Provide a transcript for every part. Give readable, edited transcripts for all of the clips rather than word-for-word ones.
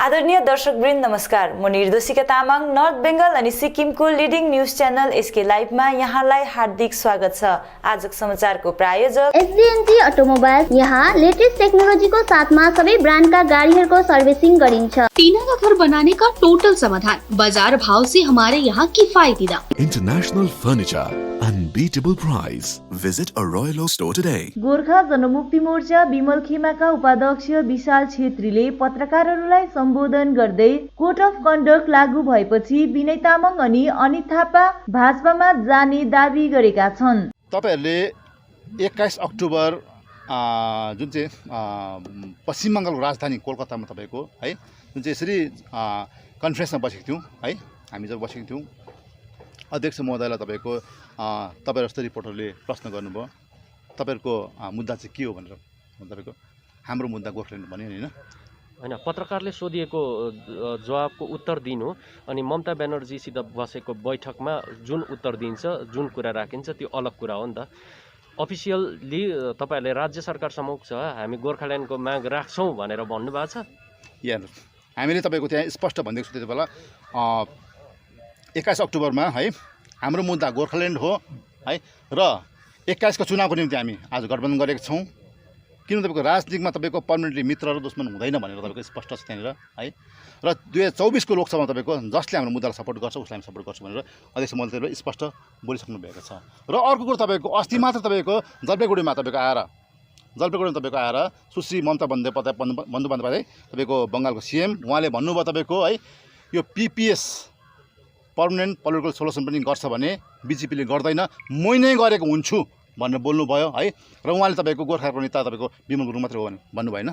आदरणीय दर्शकवृन्द नमस्कार। म निर्दोषिका तामाङ नर्थ बेंगल अनि सिक्किमको लिडिङ न्यूज च्यानल एसके लाइभमा यहाँलाई हार्दिक स्वागत छ। आजको समाचारको प्रायोजक एसडीएनजी अटोमोबाइल्स। यहाँ लेटेस्ट टेक्नोलोजीको साथमा सबै ब्रान्डका गाडीहरूको सर्भिसिङ गरिन्छ। टीना का घर बनाने का टोटल समाधान, बाजार भाव से हमारे यहाँ किफायती दाम। International Furniture, unbeatable price. Visit a Royal Oak store today. Gorkha Janmukti Morcha Bimal खेमाका उपाध्यक्ष विशाल छेत्रीले पत्रकारहरूलाई सम्बोधन गर्दै कोड अफ कन्डक्ट लागू भएपछि विनय तामाङ अनि अनित थापा भाजपामा जाने दाबी गरेका छन्। तपाईहरुले 21 अक्टोबर जुन चाहिँ पश्चिम बङ्गालको राजधानी कोलकातामा तपाईको है जुन चाहिँ यसरी कन्फरेन्समा बसेको थियौं है, हामी जब बसेको थियौं अध्यक्ष महोदयलाई तपाईको तपाईहरु जस्तो रिपोर्टरले प्रश्न गर्नुभयो, तपाईहरुको मुद्दा चाहिँ के हो भनेर। तपाईको हाम्रो मुद्दा गोर्खाल्यान्ड भन्यो हैन हैन, पत्रकारले सोधिएको जवाबको उत्तर दिनु अनि ममता ब्यानर्जीसित बसेको बैठकमा जुन उत्तर दिन्छ, जुन कुरा राखिन्छ त्यो अलग कुरा हो नि त। अफिसियली तपाईहरुले राज्य सरकार समक्ष हामी गोर्खाल्यान्डको माग राख्छौं भनेर भन्नुभएको छ। यहाँ हामीले तपाईको त्यहाँ स्पष्ट भनिदिएको छु त्यति बेला 21 अक्टोबरमा है हाम्रो मुद्दा गोर्खाल्यान्ड हो है, र 21 को चुनावको निम्ति हामी आज गठबन्धन गरेका छौं। किन तपाईको राजनीतिमा तपाईको पर्मनेन्टली मित्र र दुश्मन हुँदैन भनेर तपाईको स्पष्ट छ त्यहाँनिर है। र 2024 को लोकसभामा तपाईको जसले हाम्रो मुद्दालाई सपोर्ट गर्छ उसलाई हामी सपोर्ट गर्छौं भनेर अध्यक्ष महोदयले स्पष्ट बोलिसक्नु भएको छ। र अर्को कुरा तपाईको अस्ति मात्र तपाईको जलपाइगुडीमा तपाईको आएर सुश्री ममता बन्धोपाध्याय तपाईको बंगालको सीएम उहाँले भन्नुभयो तपाईको है यो पीपीएस पर्मनेन्ट पोलिटिकल सोल्युसन पनि गर्छ भने बीजेपीले गर्दैन, मै नै गरेको हुन्छु भनेर बोल्नुभयो है। र उहाँले तपाईको गोर्खाको नेता तपाईको विमल गुरुङ मात्र हो भन्नु भएन।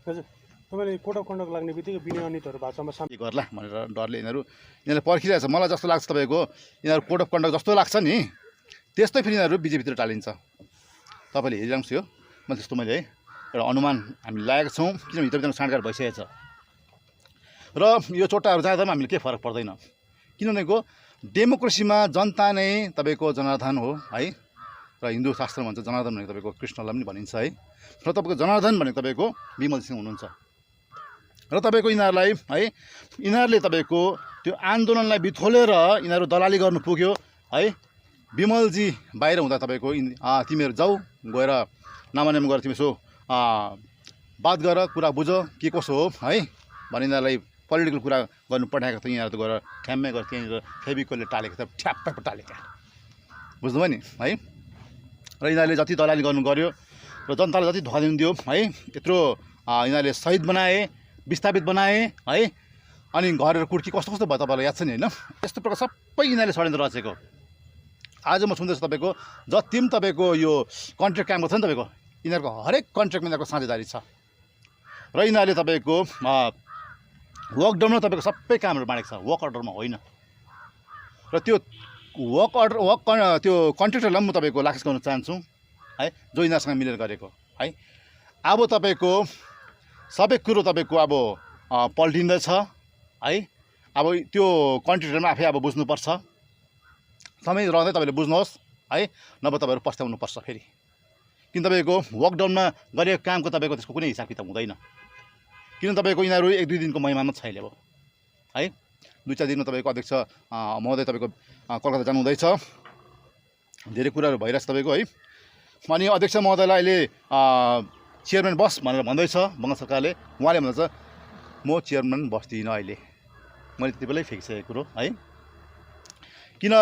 हजुर, तपाईले कोड अफ कन्डक्ट लाग्ने बित्तिकै विनय अनितहरु भाषामा सामने गर्ला भनेर डरले यिनीहरु पर्खिरहेछ। मलाई जस्तो लाग्छ तपाईको यिनीहरु कोड अफ कन्डक्ट जस्तो लाग्छ नि त्यस्तै फेरि यिनीहरु बीजेपीतिर टालिन्छ। तपाईले हेरिराख्नुस् यो म त्यस्तो मैले है एउटा अनुमान हामी लागेको छौं, किनभने भित्रभित्र साँडगाड भइसकेको छ। र यो चोटाहरु जाँदा पनि हामीले के फरक पर्दैन, किनभनेको डेमोक्रेसीमा जनता नै तपाईको जनार्दन हो है। र हिन्दू शास्त्र भन्छ जनार्दन भनेको तपाईको कृष्णलाई पनि भनिन्छ है। र तपाईको जनार्दन भनेको तपाईको विमल सिंह हुनुहुन्छ। र तपाईको यिनीहरुलाई है यिनीहरुले तपाईको त्यो आन्दोलनलाई बिथोलेर यिनीहरु दलाली गर्नु पुग्यो है। विमलजी बाहिर हुँदा तपाईको तिमीहरु जाऊ गएर नामनाम गरेर तिमी सो बात गर, कुरा बुझ के कसो हो है भने यिनीहरुलाई पोलिटिकल कुरा गर्नु पठाएको थियो। यिनीहरु त गएर ठ्याम्मै गएर त्यहाँनिर फेभिकोलले टालेको थियो, ठ्याप्पै टालेको बुझ्नुभयो नि है। र यिनीहरुले जति दलाली गर्नु गर्यो र जनतालाई जति धोका दिनु दियो है, यत्रो यिनीहरुले शहीद बनाए, विस्थापित बनाए है। अनि घरहरु कुर्की कस्तो कस्तो भयो तपाईलाई याद छ नि हैन। यस्तो प्रकार सबै यिनीहरुले षड्यन्त्र रचेको। आज म सुन्दैछु तपाईको जति पनि तपाईको यो कन्ट्र्याक्ट काम गर्छ नि तपाईको यिनीहरुको हरेक कन्ट्र्याक्टमा यिनीहरुको साझेदारी छ। र यिनीहरुले तपाईको वर्कडरमा तपाईको सबै कामहरु बाँडेको छ, वर्क अर्डरमा होइन। र त्यो त्यो कन्ट्र्याक्टरलाई म तपाईको लाक्स गर्न चाहन्छु है, जो यिनीहरुसँग मिलेर गरेको है। अब तपाईको सबै कुरो तपाईको अब पल्टिँदैछ है। अब त्यो कन्ट्र्याक्टरमा आफै अब बुझ्नुपर्छ, समय रहँदै तपाईले बुझ्नुहोस् है, नभए तपाईहरु पस्ताउनु पर्छ फेरि। किन तपाईको वर्कडाउनमा गरेको कामको तपाईको त्यसको कुनै हिसाब किताब हुँदैन। किन तपाईको यिनीहरु 1-2 दिनको महिमामा छैन अब है। 2-4 दिनमा तपाईको अध्यक्ष महोदय तपाईको कलकत्ता जानु हुँदैछ, धेरै कुराहरु भइरहेछ तपाईको है। अनि अध्यक्ष महोदयलाई अहिले चेयरम्यान बस भनेर भन्दैछ बङ्गाल सरकारले। उहाँले भन्छ म चेयरम्यान बस्दिन अहिले, मैले त्यति बेलै फिक्सेको कुरो है। किन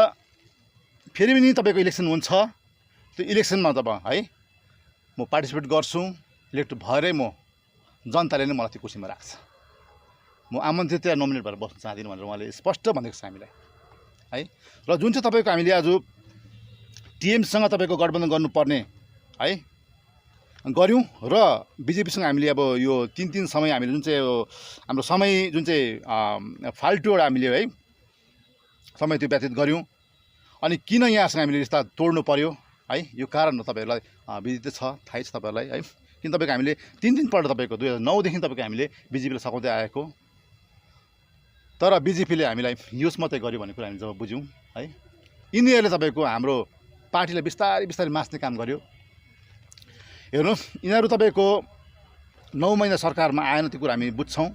फेरि पनि तपाईको इलेक्सन हुन्छ, त्यो इलेक्सनमा तब है म पार्टिसिपेट गर्छु, इलेक्ट भएरै म जनताले नै मलाई त्यो कुर्सीमा राख्छ। म आमन्त्रित या नोमिनेट भएर बस्न चाहदिनँ भनेर उहाँले स्पष्ट भनेको छ हामीलाई है। र जुन चाहिँ तपाईको हामीले आज टिएमसँग तपाईको गठबन्धन गर्नुपर्ने है गर्यौं, र बीजेपीसँग हामीले अब यो 3 समय हामीले जुन चाहिँ हाम्रो समय जुन चाहिँ फाल्टु एउटा हामीले है समय त्यो व्यतीत गर्यौं। अनि किन यहाँसँग हामीले रिस्ता तोड्नु पर्यो है, यो कारण तपाईहरुलाई विदित छ, थाहै छ तपाईहरुलाई है। किन तपाईको हामीले 3 पल्ट तपाईको 2009 देखि तपाईको हामीले बीजेपीले सघाउँदै आएको, तर बीजेपीले हामीलाई युज मात्रै गर्यो भन्ने कुरा हामी जब बुझ्यौं है। यिनीहरुले तपाईको हाम्रो पार्टीलाई बिस्तारै बिस्तारै मास्ने काम गर्यो। हेर्नु यिनीहरु तपाईको 9 महिना सरकारमा आएन, त्यो कुरा हामी बुझ्छौं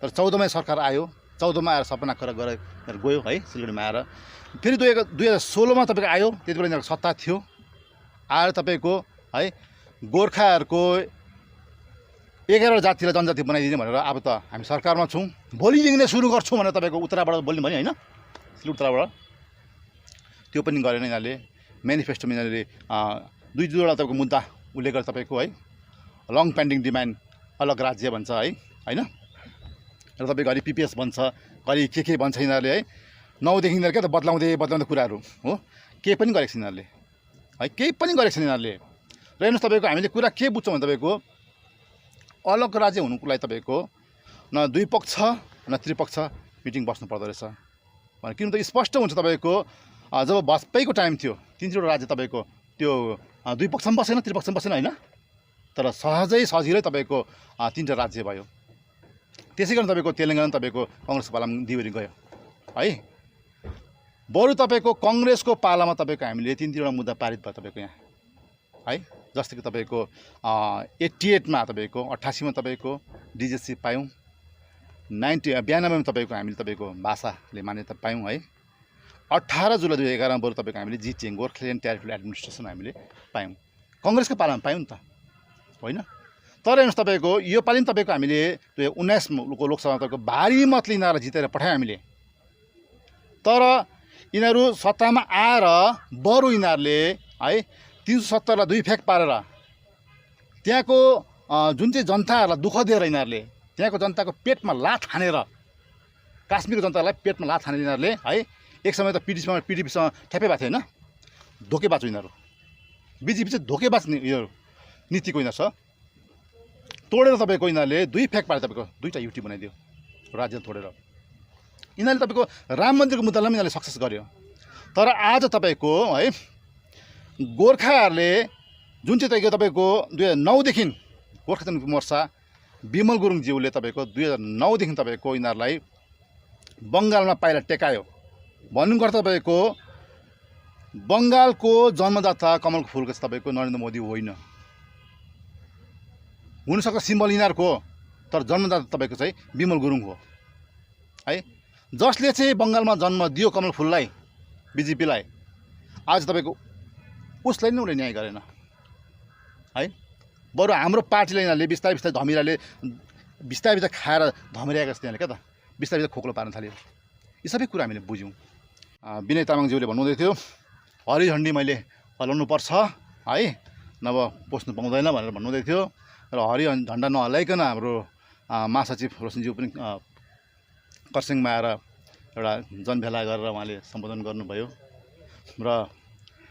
तर 14मा सरकार आयो, 14मा आएर सपना कुरा गरेर गयो है सिलगढीमा आएर। फेरि 2016मा तपाईँको आयो, त्यति बेला यिनीहरूको सत्ता थियो, आएर तपाईँको है गोर्खाहरूको 11 जातिलाई जनजाति बनाइदिने भनेर अब त हामी सरकारमा छौँ, भोलिदेखि नै सुरु गर्छौँ भनेर तपाईँको उत्तराबाट बोल्ने भने होइन, उत्तराबाट त्यो पनि गरेन यिनीहरूले। मेनिफेस्टोमा यिनीहरूले 2-2वटा तपाईँको मुद्दा उल्लेख गरेर तपाईँको है लङ पेन्डिङ डिमान्ड अलग राज्य भन्छ है होइन, र तपाईँको घरि पिपिएस भन्छ, घरि के भन्छ यिनीहरूले है। 9देखि यिनीहरू क्या त बदलाउँदै कुराहरू हो, केही पनि गरेको छैन यिनीहरूले है, केही पनि गरेको छैन यिनीहरूले। र हेर्नुहोस् तपाईँको हामीले कुरा के बुझ्छौँ भने तपाईँको अलग राज्य हुनुको लागि तपाईँको न दुई पक्ष न त्रिपक्ष मिटिङ बस्नु पर्दो रहेछ भने, किन त स्पष्ट हुन्छ तपाईँको जब वाजपेयीको टाइम थियो 3-4वटा राज्य तपाईँको त्यो दुई पक्षमा बसेन, त्रिपक्षमा बसेन होइन, तर सजिलै तपाईँको 3टा राज्य भयो। त्यसै कारण तपाईँको तेलङ्गाना तपाईँको कङ्ग्रेसको पालामा दिवरी गयो है। बरु तपाईँको कङ्ग्रेसको पालामा तपाईँको हामीले 3-3वटा मुद्दा पारित भयो तपाईँको यहाँ है। जस्तै कि तपाईँको 88मा तपाईँको 88मा तपाईँको डिजेसी पायौँ, 92मा तपाईँको हामीले तपाईँको भाषाले मान्यता पायौँ है। 18 जुलाई 2011मा बरु तपाईँको हामीले जिटिएन गोर्खाल्यान्ड टेरिटोरियल एडमिनिस्ट्रेसन हामीले पायौँ, कङ्ग्रेसको पालामा पायौँ नि त होइन। तर हेर्नुहोस् तपाईँको यो पालि पनि तपाईँको हामीले 2019को लोकसभामा तपाईँको भारी मतले यिनीहरूलाई जितेर पठायौँ हामीले। तर यिनीहरू सत्तामा आएर बरु यिनीहरूले है 370लाई 2 फ्याक पारेर त्यहाँको जुन चाहिँ जनताहरूलाई दुःख दिएर यिनीहरूले त्यहाँको जनताको पेटमा लात हानेर, काश्मीरको जनतालाई पेटमा लात हानेर यिनीहरूले है। एक समय त पिडिपीसँग ठ्याप्पै भएको थियो होइन, धोकेबाज यिनीहरू, बिजेपी चाहिँ धोकेबाज यो नीतिको यिनीहरू छ। तोडेर तपाईँको यिनीहरूले 2 फ्याक पारे, तपाईँको 2टा युटी बनाइदियो राज्य तोडेर। यिनीहरूले तपाईँको राम मन्दिरको मुद्दालाई पनि यिनीहरूले सक्सेस गर्यो। तर आज तपाईँको है गोर्खाहरूले जुन चाहिँ तपाईँको 2009देखि गोर्खा जनमुक्ति मोर्चा विमल गुरुङज्यूले तपाईँको 2009देखि तपाईँको यिनीहरूलाई बङ्गालमा पाइला टेकायो। भन्नुको अर्थ तपाईँको बङ्गालको जन्मदाता कमलको फुलको चाहिँ तपाईँको नरेन्द्र मोदी होइन, हुनसक्छ सिम्बल यिनीहरूको, तर जन्मदाता तपाईँको चाहिँ विमल गुरुङ हो है। जसले चाहिँ बङ्गालमा जन्म दियो कमल फुललाई, बिजेपीलाई, आज तपाईँको उसलाई नै उसले न्याय गरेन है। बरु हाम्रो पार्टीलाई यिनीहरूले बिस्तारै धमिराले बिस्तारै खाएर धमिराएको जस्तो यहाँले क्या त बिस्तारै खोक्लो पार्न थाल्यो। यी सबै कुरा हामीले बुझ्यौँ। विनय तामाङज्यूले भन्नुहुँदै थियो हरि झन्डी मैले हल्लाउनुपर्छ है, नभए पोस्नु पाउँदैन भनेर भन्नुहुँदै थियो। र हरि झन्डा नहल्लाइकन हाम्रो महासचिव रोशनज्यू पनि खरसाङमा आएर एउटा जनभेला गरेर उहाँले सम्बोधन गर्नुभयो। र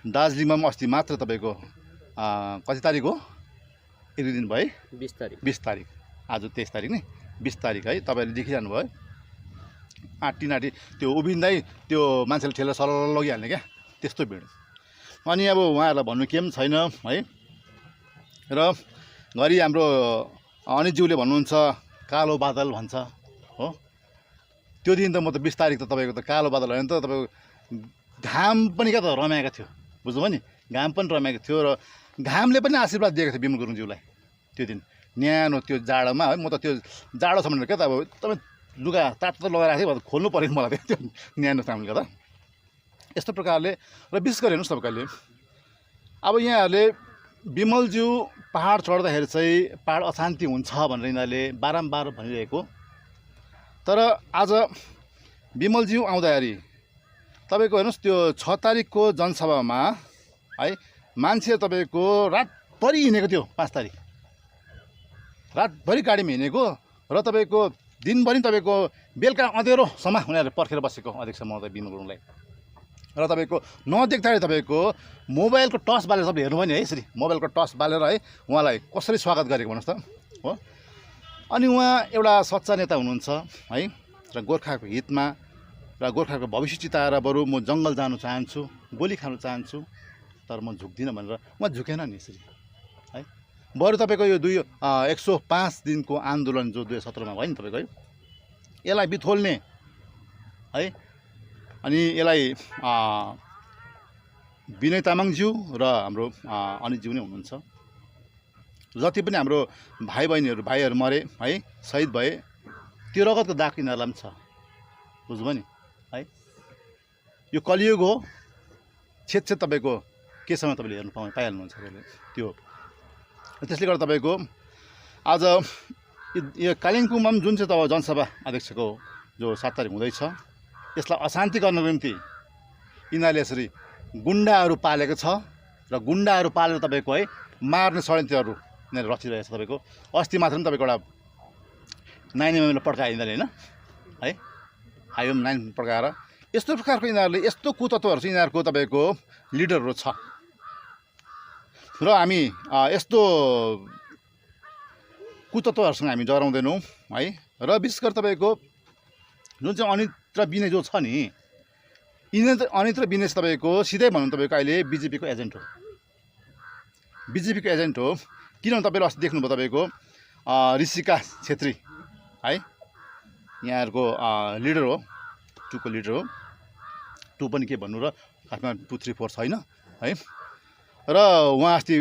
दार्जिलिङमा पनि अस्ति मात्र तपाईँको कति तारिक हो, 1 दिन भयो, 20 तारिक, आज 23 तारिक नि, 20 तारिक है। तपाईँहरूले देखिरहनु भयो आँटी त्यो उभिँदै त्यो मान्छेले ठेलेर सरल लगिहाल्ने क्या, त्यस्तो भिड। अनि अब उहाँहरूलाई भन्नु के पनि छैन है। र घरि हाम्रो अनितज्यूले भन्नुहुन्छ कालो बादल भन्छ हो, त्यो दिन त म त 20 तारिक त तपाईँको त कालो बादल होइन त, तपाईँको घाम पनि क्या त रमाएको थियो, बुझ्नुभयो नि, घाम पनि रमाएको थियो। र घामले पनि आशीर्वाद दिएको थियो विमल गुरुङज्यूलाई त्यो दिन न्यानो त्यो जाडोमा है। म त त्यो जाडो छ भनेर क्या त अब एकदमै लुगा तातो लगाएर थिएँ, खोल्नु पऱ्यो मलाई त्यो न्यानो घामले गर्दा। यस्तो प्रकारले र विशेष गरी हेर्नुहोस् तपाईँले अब यहाँहरूले विमलज्यू पहाड चढ्दाखेरि चाहिँ पहाड अशान्ति हुन्छ भनेर यिनीहरूले बारम्बार भनिरहेको, तर आज विमलज्यू आउँदाखेरि तपाईँको हेर्नुहोस् त्यो 6 तारिकको जनसभामा है मान्छे तपाईँको रातभरि हिँडेको थियो, 5 तारिक रातभरि गाडीमा हिँडेको, र तपाईँको दिनभरि तपाईँको बेलुका अँधेरोसम्म उनीहरूले पर्खेर बसेको अध्यक्ष महोदय विमल गुरुङलाई। र तपाईँको नदेख्दाखेरि तपाईँको मोबाइलको टच बालेर तपाईँ हेर्नुभयो नि है, यसरी मोबाइलको टच बालेर है उहाँलाई कसरी स्वागत गरेको भन्नुहोस् त हो। अनि उहाँ एउटा सच्चा नेता हुनुहुन्छ है, र गोर्खाको हितमा र गोर्खाको भविष्य चिताएर बरु म जङ्गल जानु चाहन्छु, गोली खानु चाहन्छु, तर म झुक्दिनँ भनेर उहाँ झुकेन नि यसरी है। बरु तपाईँको यो 105 दिनको आन्दोलन जो 2017मा भयो नि तपाईँको है, यसलाई बिथोल्ने है। अनि यसलाई विनय तामाङज्यू र हाम्रो अनितज्यू नै हुनुहुन्छ। जति पनि हाम्रो भाइ बहिनीहरू मरे है, शहीद भए, त्यो रगतको दाग यिनीहरूलाई पनि छ, बुझ्नुभयो नि है। यो कलियुग हो, छेद तपाईँको केसम्म तपाईँले हेर्नु पाइहाल्नुहुन्छ तपाईँले त्यो। त्यसले गर्दा तपाईँको आज यो कालिम्पोङमा पनि जुन चाहिँ तपाईँ जनसभा अध्यक्षको जो 7 तारिक हुँदैछ, यसलाई अशान्ति गर्नको निम्ति यिनीहरूले यसरी गुन्डाहरू पालेको छ र गुन्डाहरू पालेर तपाईँको है मार्ने षड्यन्त्रहरू यिनीहरूले रचिरहेको छ। तपाईँको अस्ति मात्र पनि तपाईँको एउटा 9 पड्कायो यिनीहरूले होइन है, हाइवेमा 9 पड्काएर यस्तो प्रकारको यिनीहरूले यस्तो कुतत्त्वहरू चाहिँ यिनीहरूको तपाईँको लिडरहरू छ। र हामी यस्तो कुतत्त्वहरूसँग हामी डराउँदैनौँ है। र विशेष गरी तपाईँको जुन चाहिँ अनित र विनय जो छ नि, अनित र विनय तपाईँको सिधै भनौँ तपाईँको अहिले बिजेपीको एजेन्ट हो, बिजेपीको एजेन्ट हो। किनभने तपाईँले अस्ति देख्नुभयो तपाईँको ऋषिका छेत्री है, यहाँहरूको लिडर हो, 2 को लिडर हो। 2 पनि के भन्नु र खासमा 2, 3, 4 छैन है। र उहाँ अस्ति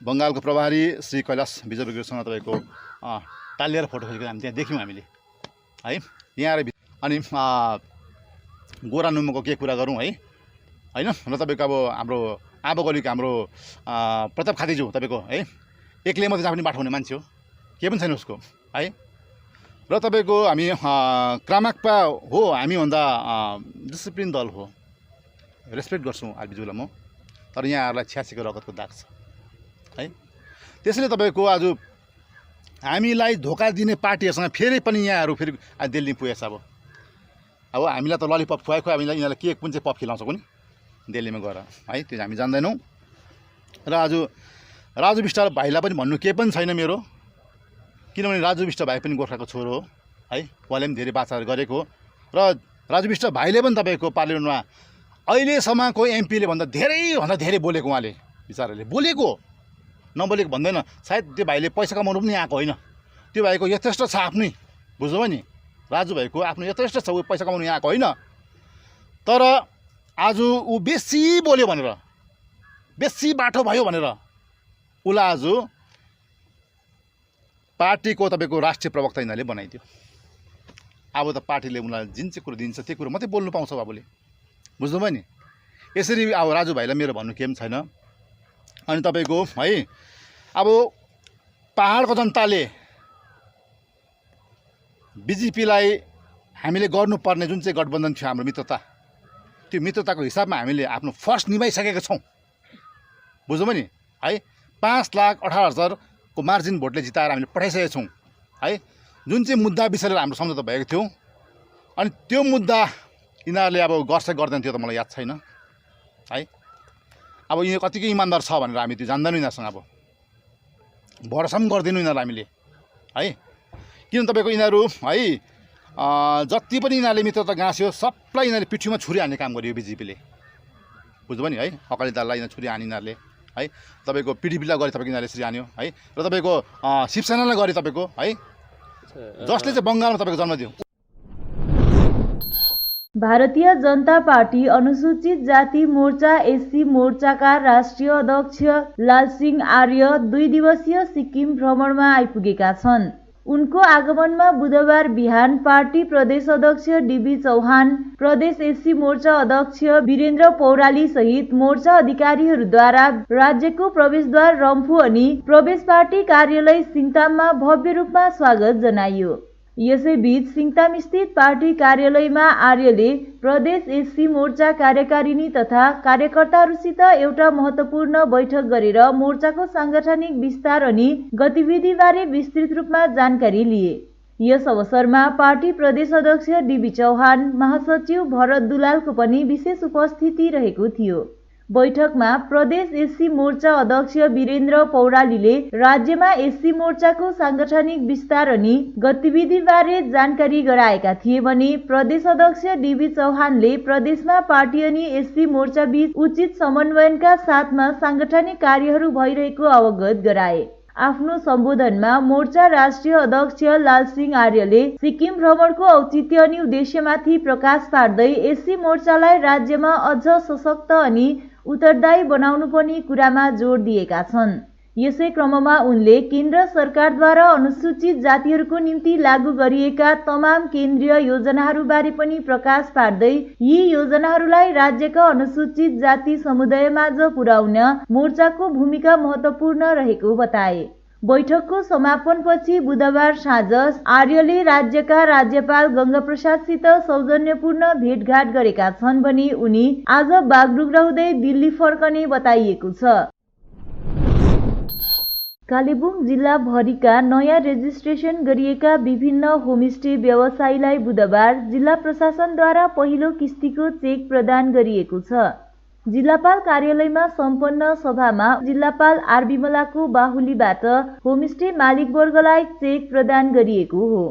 बङ्गालको प्रभारी श्री कैलाश विजयवर्गीयसँग तपाईँको टालिएर फोटो खिचेको हामी त्यहाँ देख्यौँ हामीले है। यहाँ अनि गोरा नुमको के कुरा गरौँ है होइन। र तपाईँको अब हाम्रो आबोगलीको हाम्रो प्रताप खातीज्यू तपाईँको है, एक्लै मात्रै जहाँ पनि बाटो हुने मान्छे हो, केही पनि छैन उसको है। र तपाईँको हामी क्रामाक्पा हो, हामीभन्दा डिसिप्लिन दल हो, रेस्पेक्ट गर्छौँ आरबीज्यूलाई म। तर यहाँहरूलाई 86 को रगतको दाग छ है। त्यसैले तपाईँको आज हामीलाई धोका दिने पार्टीहरूसँग फेरि पनि यहाँहरू फेरि दिल्ली पुगेछ। अब हामीलाई त ललिपप खुवाएको, हामीलाई यिनीहरूलाई के कुन चाहिँ पप खिलाउँछ कुनि दिल्लीमा गएर है, त्यो हामी जान्दैनौँ। र आज राजु विष्ट भाइलाई पनि भन्नु केही पनि छैन मेरो, किनभने राजु विष्ट भाइ पनि गोर्खाको छोरो हो है, उहाँले पनि धेरै बाचाहरू गरेको हो। र राजु विष्ट भाइले पनि तपाईँको पार्लियामेन्टमा अहिलेसम्मको एमपीले भन्दा धेरै बोलेको, उहाँले विचारले बोलेको, नबोलेको भन्दैन। सायद त्यो भाइले पैसा कमाउनु पनि आएको होइन, त्यो भाइको यथेष्ट छ आफ्नै, बुझ्नुभयो नि, राजु भाइको आफ्नो यथेष्ट छ, ऊ पैसा कमाउनु आएको होइन। तर आज ऊ बेसी बोल्यो भनेर, बेसी बाटो भयो भनेर उसलाई आज पार्टीको तपाईँको राष्ट्रिय प्रवक्ता यिनीहरूले बनाइदियो। अब त पार्टीले उनीलाई जुन चाहिँ कुरो दिन्छ त्यो कुरो मात्रै बोल्नु पाउँछ बाबुले, बुझ्नुभयो नि। यसरी अब राजु भाइलाई मेरो भन्नु केही पनि छैन। अनि तपाईँको है अब पहाडको जनताले बिजेपीलाई हामीले गर्नुपर्ने जुन चाहिँ गठबन्धन थियो हाम्रो मित्रता, त्यो मित्रताको हिसाबमा हामीले आफ्नो फर्स्ट निभाइसकेका छौँ, बुझ्नुभयो नि है। 5,18,000 को मार्जिन भोटले जिताएर हामीले पठाइसकेका छौँ है। जुन चाहिँ मुद्दा विषय लिएर हाम्रो सम्झौता भएको थियो, अनि त्यो मुद्दा यिनीहरूले अब गर्छ गर्दैन त्यो त मलाई याद छैन है। अब यिनीहरू कतिको इमान्दार छ भनेर हामी त्यो जान्दैनौँ यिनीहरूसँग, अब भरोसा पनि गर्दैनौँ यिनीहरूलाई हामीले है। किन तपाईँको यिनीहरू है जति पनि यिनीहरूले मित्रता गाँस्यो सबलाई यिनीहरूले पिठ्यूमा छुरी हान्ने काम गर्यो बिजेपीले, बुझ्नुभयो नि है। अकाली दललाई यिनीहरू छुरी हानी यिनीहरूले है, तपाईँको पिडिपीलाई गरे तपाईँको यिनीहरूले यसरी हान्यो है। र तपाईँको शिवसेनालाई गरे तपाईँको है, जसले चाहिँ बङ्गालमा तपाईँको जन्म दियो। भारतीय जनता पार्टी अनुसूचित जाति मोर्चा एससी मोर्चाका राष्ट्रिय अध्यक्ष लालसिंह आर्य 2 दिवसीय सिक्किम भ्रमणमा आइपुगेका छन्। उनको आगमनमा बुधबार बिहान पार्टी प्रदेश अध्यक्ष डीबी चौहान, प्रदेश एससी मोर्चा अध्यक्ष वीरेन्द्र पौराली सहित मोर्चा अधिकारीहरूद्वारा राज्यको प्रवेशद्वार रम्फू अनि प्रवेश पार्टी कार्यालय सिङताममा भव्य रूपमा स्वागत जनाइयो। यसैबीच सिङताम स्थित पार्टी कार्यालयमा आर्यले प्रदेश एससी मोर्चा कार्यकारिणी तथा कार्यकर्ताहरूसित एउटा महत्त्वपूर्ण बैठक गरेर मोर्चाको सांगठनिक विस्तार अनि गतिविधिबारे विस्तृत रूपमा जानकारी लिए। यस अवसरमा पार्टी प्रदेश अध्यक्ष डीबी चौहान, महासचिव भरत दुलालको पनि विशेष उपस्थिति रहेको थियो। बैठकमा प्रदेश एससी मोर्चा अध्यक्ष वीरेन्द्र पौरालीले राज्यमा एससी मोर्चाको सांगठनिक विस्तार अनि गतिविधिबारे जानकारी गराएका थिए भने प्रदेश अध्यक्ष डीबी चौहानले प्रदेशमा पार्टी अनि एससी मोर्चा बीच उचित समन्वयनका साथमा सांगठनिक कार्यहरू भइरहेको अवगत गराए। आफ्नो सम्बोधनमा मोर्चा राष्ट्रिय अध्यक्ष लालसिंह आर्यले सिक्किम भ्रमणको औचित्य अनि उद्देश्यमाथि प्रकाश पार्दै एससी मोर्चालाई राज्यमा अझ सशक्त अनि उत्तरदायी बनाउनु पर्ने कुरामा जोड दिएका छन्। यसै क्रममा उनले केन्द्र सरकारद्वारा अनुसूचित जातिहरूको निम्ति लागू गरिएका तमाम केन्द्रीय योजनाहरूबारे पनि प्रकाश पार्दै यी योजनाहरूलाई राज्यका अनुसूचित जाति समुदायमाझ पुर्याउन मोर्चाको भूमिका महत्त्वपूर्ण रहेको बताए। बैठकको समापनपछि बुधबार साँझ आर्यले राज्यका राज्यपाल गंगाप्रसादसित सौजन्यपूर्ण भेटघाट गरेका छन् भने उनी आज बागडुग्रा हुँदै दिल्ली फर्कने बताइएको छ। कालेबुङ जिल्लाभरिका नयाँ रेजिस्ट्रेसन गरिएका विभिन्न होमस्टे व्यवसायीलाई बुधबार जिल्ला प्रशासनद्वारा पहिलो किस्तीको चेक प्रदान गरिएको छ। जिल्लापाल कार्यालयमा सम्पन्न सभामा जिल्लापाल आर विमलाको बाहुलीबाट होमस्टे मालिकवर्गलाई चेक प्रदान गरिएको हो।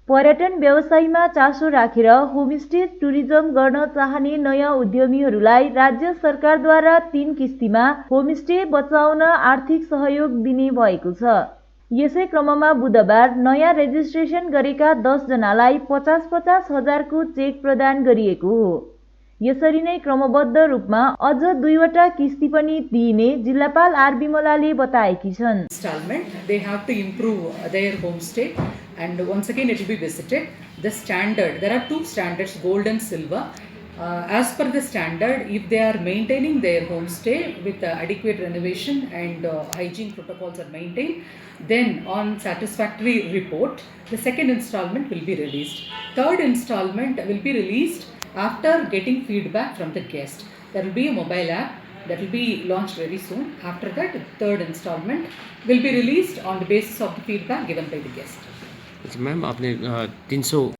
पर्यटन व्यवसायमा चासो राखेर होमस्टे टुरिज्म गर्न चाहने नयाँ उद्यमीहरूलाई राज्य सरकारद्वारा 3 किस्तीमा होमस्टे बचाउन आर्थिक सहयोग दिने भएको छ। यसै क्रममा बुधबार नयाँ रेजिस्ट्रेसन गरेका 10 जनालाई 50-50 हजारको चेक प्रदान गरिएको हो। यसरी नै क्रमबद्ध रूपमा अझ 2वटा किस्ती पनि दिइने जिल्लापाल आर विमलाले बताएकी छन्। They have to improve their homestay and once again it will be visited. The standard, there are 2 standards, gold and silver. As per the standard, if they are maintaining their homestay with adequate renovation and hygiene protocols are maintained, then on satisfactory report, the second installment will be released. Third installment will be released after getting feedback from the guest. There will be a mobile app that will be launched very soon. After that, the third installment will be released on the basis of the feedback given by the guest. Ma'am आपने 300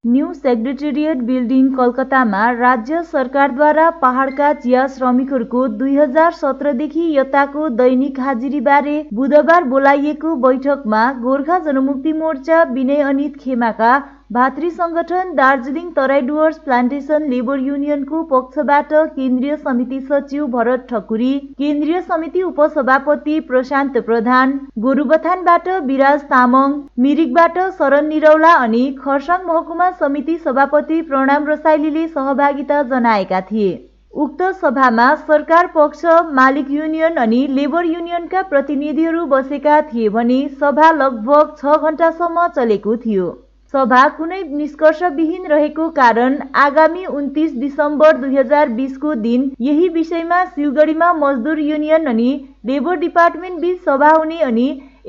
new secretariat building कलकत्तामा राज्य सरकारद्वारा पहाडका चिया श्रमिकहरूको 2017 देखि यताको दैनिक हाजिरीबारे बुधबार बोलाइएको बैठकमा गोर्खा जनमुक्ति मोर्चा विनय अनित खेमाका भातृ संगठन दार्जिलिङ तराई डुवर्स प्लान्टेसन लेबर युनियनको पक्षबाट केन्द्रीय समिति सचिव भरत ठकुरी, केन्द्रीय समिति उपसभापति प्रशान्त प्रधान, गोरुबथानबाट विराज तामाङ, मिरिकबाट शरण निरौला अनि खरसाङ महकुमा समिति सभापति प्रणाम रसाइलीले सहभागिता जनाएका थिए। उक्त सभामा सरकार पक्ष, मालिक युनियन अनि लेबर युनियनका प्रतिनिधिहरू बसेका थिए भने सभा लगभग 6 घण्टासम्म चलेको थियो। सभा कुनै निष्कर्षविहीन रहेको कारण आगामी 29 डिसेम्बर 2020 को दिन यही विषयमा सिलगढीमा मजदुर युनियन अनि लेबर डिपार्टमेन्ट बीच सभा हुने अनि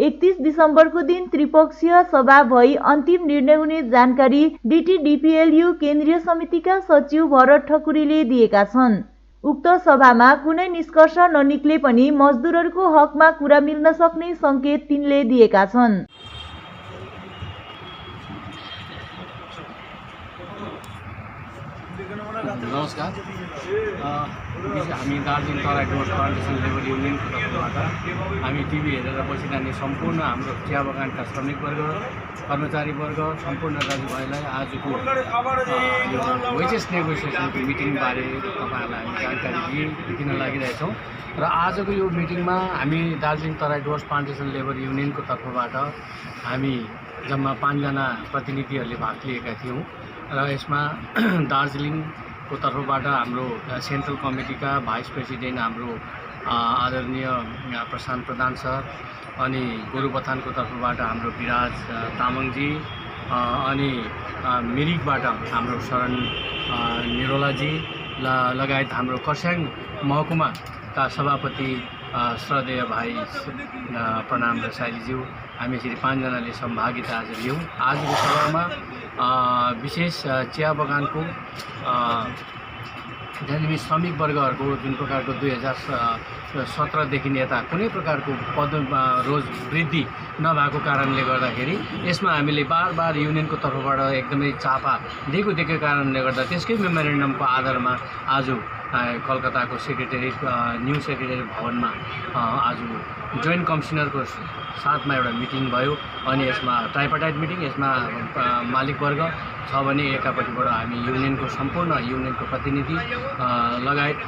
31 डिसेम्बरको दिन त्रिपक्षीय सभा भई अन्तिम निर्णय हुने जानकारी DTDPLU केन्द्रीय समितिका सचिव भरत ठकुरीले दिएका छन्। उक्त सभामा कुनै निष्कर्ष ननिक्ले पनि मजदुरहरूको हकमा कुरा मिल्न सक्ने संकेत तिनले दिएका छन्। नमस्कार, हामी दार्जिलिङ तराई डुवर्स प्लान्टेसन लेबर युनियनको तर्फबाट हामी टिभी हेरेर बसिरहने सम्पूर्ण हाम्रो चिया बगानका श्रमिकवर्ग, कर्मचारीवर्ग, सम्पूर्ण दाजुभाइलाई आजको यो वेजेस नेगोसिएसनको मिटिङबारे तपाईँहरूलाई हामी जानकारी दिन लागिरहेछौँ। र आजको यो मिटिङमा हामी दार्जिलिङ तराई डुवर्स प्लान्टेसन लेबर युनियनको तर्फबाट हामी जम्मा 5 जना प्रतिनिधिहरूले भाग लिएका थियौँ र यसमा दार्जिलिङको तर्फबाट हाम्रो सेन्ट्रल कमिटीका भाइस प्रेसिडेन्ट हाम्रो आदरणीय प्रशान्त प्रधान सर, अनि गोरुबथानको तर्फबाट हाम्रो विराज तामाङजी, अनि मिरिकबाट हाम्रो शरण निरौलाजी लगायत हाम्रो खरसाङ महकुमाका सभापति श्रद्धेय भाइ प्रणाम रसाइलीज्यू, हामी यसरी 5 जनाले सहभागिता आज लियौँ। आजको सभामा विशेष चिया बगानको श्रमिक वर्गहरूको जुन प्रकारको 2017 देखि यता कुनै प्रकारको पद रोज वृद्धि नभएको कारणले गर्दाखेरि यसमा हामीले बार युनियनको तर्फबाट एकदमै चापा दिएको कारणले गर्दा त्यसकै मेमोरेन्डमको आधारमा आज कलकत्ताको सेक्रेटेरिएट न्यू सेक्रेटेरिएट भवनमा आज जोइन्ट कमिसनरको साथमा एउटा मिटिङ भयो अनि यसमा ट्राइपार्टाइट मिटिङ, यसमा मालिकवर्ग छ भने एकापट्टिबाट हामी युनियनको सम्पूर्ण युनियनको प्रतिनिधि लगायत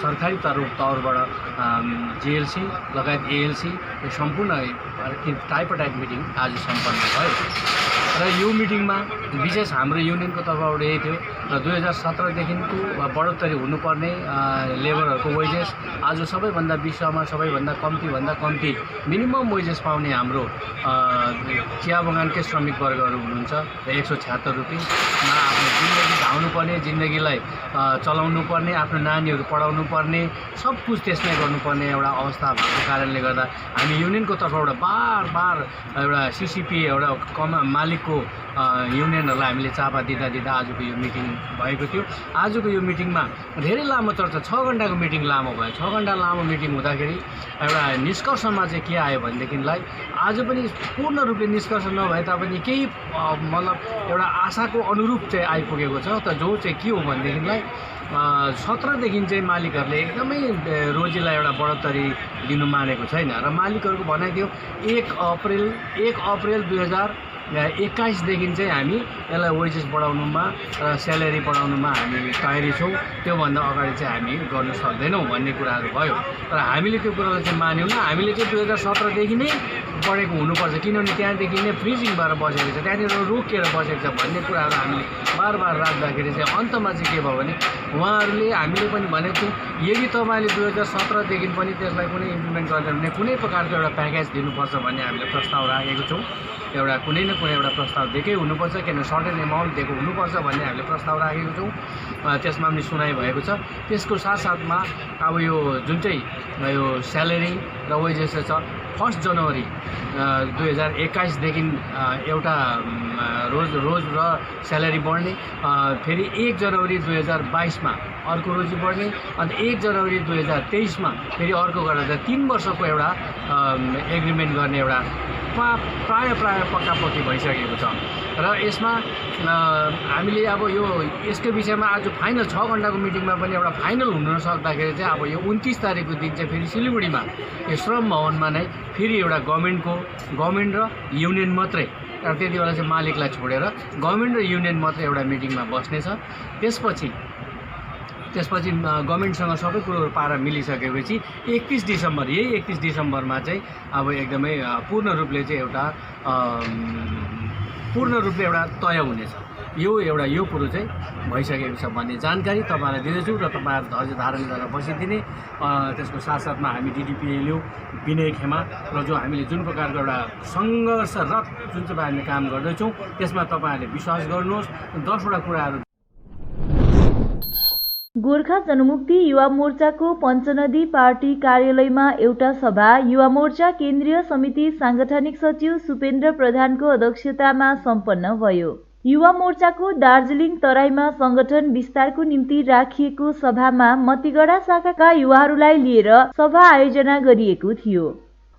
सरकारी तौरबाट JLC लगायत ALC यो सम्पूर्ण ट्राइपार्टाइट मिटिङ आज सम्पन्न भयो। र यो मिटिङमा विशेष हाम्रो युनियनको तर्फबाट यही थियो र 2017 देखिको बढोत्तरी हुनुपर्ने लेबरहरूको वेजेस आज सबैभन्दा विश्वमा सबैभन्दा कम्ती मिनिमम वेजेस पाउने हाम्रो चिया बगानकै श्रमिक वर्गहरू हुनुहुन्छ 176 रुपियाँमा आफ्नो जिन्दगी धाउनुपर्ने, जिन्दगीलाई चलाउनु पर्ने, आफ्नो नानीहरू पढाउनु पर्ने, सब कुछ त्यसमै गर्नुपर्ने एउटा अवस्था भएको कारणले गर्दा हामी युनियनको तर्फबाट बार एउटा सिसिपी एउटा मालिकको युनियनहरूलाई हामीले चापा दिँदा आजको यो मिटिङ भएको थियो। आजको यो मिटिङमा धेरै लामो चर्चा 6 घण्टाको मिटिङ लामो भयो। 6 घण्टा लामो मिटिङ हुँदाखेरि एउटा निष्कर्षमा चाहिँ के आयो भनेदेखिलाई आज पनि पूर्ण रूपले निष्कर्ष नभए तापनि केही मतलब एउटा आशाको अनुरूप चाहिँ आइपुगेको छ। त जो चाहिँ के हो भनेदेखिलाई 17 देखि चाहिँ मालिकहरूले एकदमै रोजीलाई एउटा बढोत्तरी दिनु मानेको छैन र मालिकहरूको भनाइ थियो 1 अप्रिल 2021 देखि चाहिँ हामी यसलाई वेजेस बढाउनुमा र स्यालेरी बढाउनुमा हामी तयारी छौँ, त्योभन्दा अगाडि चाहिँ हामी गर्न सक्दैनौँ भन्ने कुराहरू भयो। तर हामीले त्यो कुरालाई चाहिँ मान्यौँ न। हामीले चाहिँ 2017 देखि नै बढेको हुनुपर्छ, किनभने त्यहाँदेखि नै फ्रिजिङ भएर बसेको छ, त्यहाँनिर रोकिएर बसेको छ भन्ने कुराहरू हामीले बार राख्दाखेरि चाहिँ अन्तमा चाहिँ के भयो भने उहाँहरूले हामीले पनि भनेको थियौँ यदि तपाईँले 2017 देखि पनि त्यसलाई कुनै इम्प्लिमेन्ट गर्दैन भने कुनै प्रकारको एउटा प्याकेज दिनुपर्छ भन्ने हामीले प्रस्ताव राखेको छौँ। एउटा कुनै न कुनै एउटा प्रस्ताव दिएकै हुनुपर्छ, किनभने सर्टेन एमाउन्ट दिएको हुनुपर्छ भन्ने हामीले प्रस्ताव राखेको छौँ। त्यसमा पनि सुनाइ भएको छ। त्यसको साथसाथमा अब यो जुन चाहिँ यो स्यालेरी र वेजेस छ 1 जनवरी 2021 देखि एउटा रोज र स्यालेरी बढ्ने, फेरि 1 जनवरी 2022मा अर्को रोजी बढ्ने, अन्त 1 जनवरी 2023मा फेरि अर्को गरेर 3 वर्षको एउटा एग्रिमेन्ट गर्ने एउटा प्राय पक्कापक्की भइसकेको छ। र यसमा हामीले अब यसको विषयमा आज फाइनल 6 घण्टाको मिटिङमा पनि एउटा फाइनल हुन नसक्दाखेरि चाहिँ अब यो 29 तारिकको दिन चाहिँ फेरि सिलिगुडीमा यो श्रम भवनमा नै फेरि एउटा गभर्मेन्ट र युनियन मात्रै, र त्यति बेला चाहिँ मालिकलाई छोडेर गभर्मेन्ट र युनियन मात्रै एउटा मिटिङमा बस्नेछ। त्यसपछि गभर्मेन्टसँग सबै कुरोहरू पारा मिलिसकेपछि 31 डिसेम्बरमा चाहिँ अब एकदमै पूर्ण रूपले एउटा तय हुनेछ। यो कुरो चाहिँ भइसकेको छ भन्ने जानकारी तपाईँलाई दिँदैछु र तपाईँहरू धैर्य धारण गरेर बसिदिने। त्यसको साथसाथमा हामी डिडिपिएलयू विनय खेमा र जो हामीले जुन प्रकारको एउटा सङ्घर्षरत जुन चाहिँ हामीले काम गर्दैछौँ त्यसमा तपाईँहरूले विश्वास गर्नुहोस्। 10 वटा कुराहरू गोर्खा जनमुक्ति युवा मोर्चाको पञ्चनदी पार्टी कार्यालयमा एउटा सभा युवा मोर्चा केन्द्रीय समिति सांगठनिक सचिव सुपेन्द्र प्रधानको अध्यक्षतामा सम्पन्न भयो। युवा मोर्चाको दार्जिलिङ तराईमा संगठन विस्तारको निम्ति राखिएको सभामा मतिगढा शाखाका युवाहरूलाई लिएर सभा आयोजना गरिएको थियो।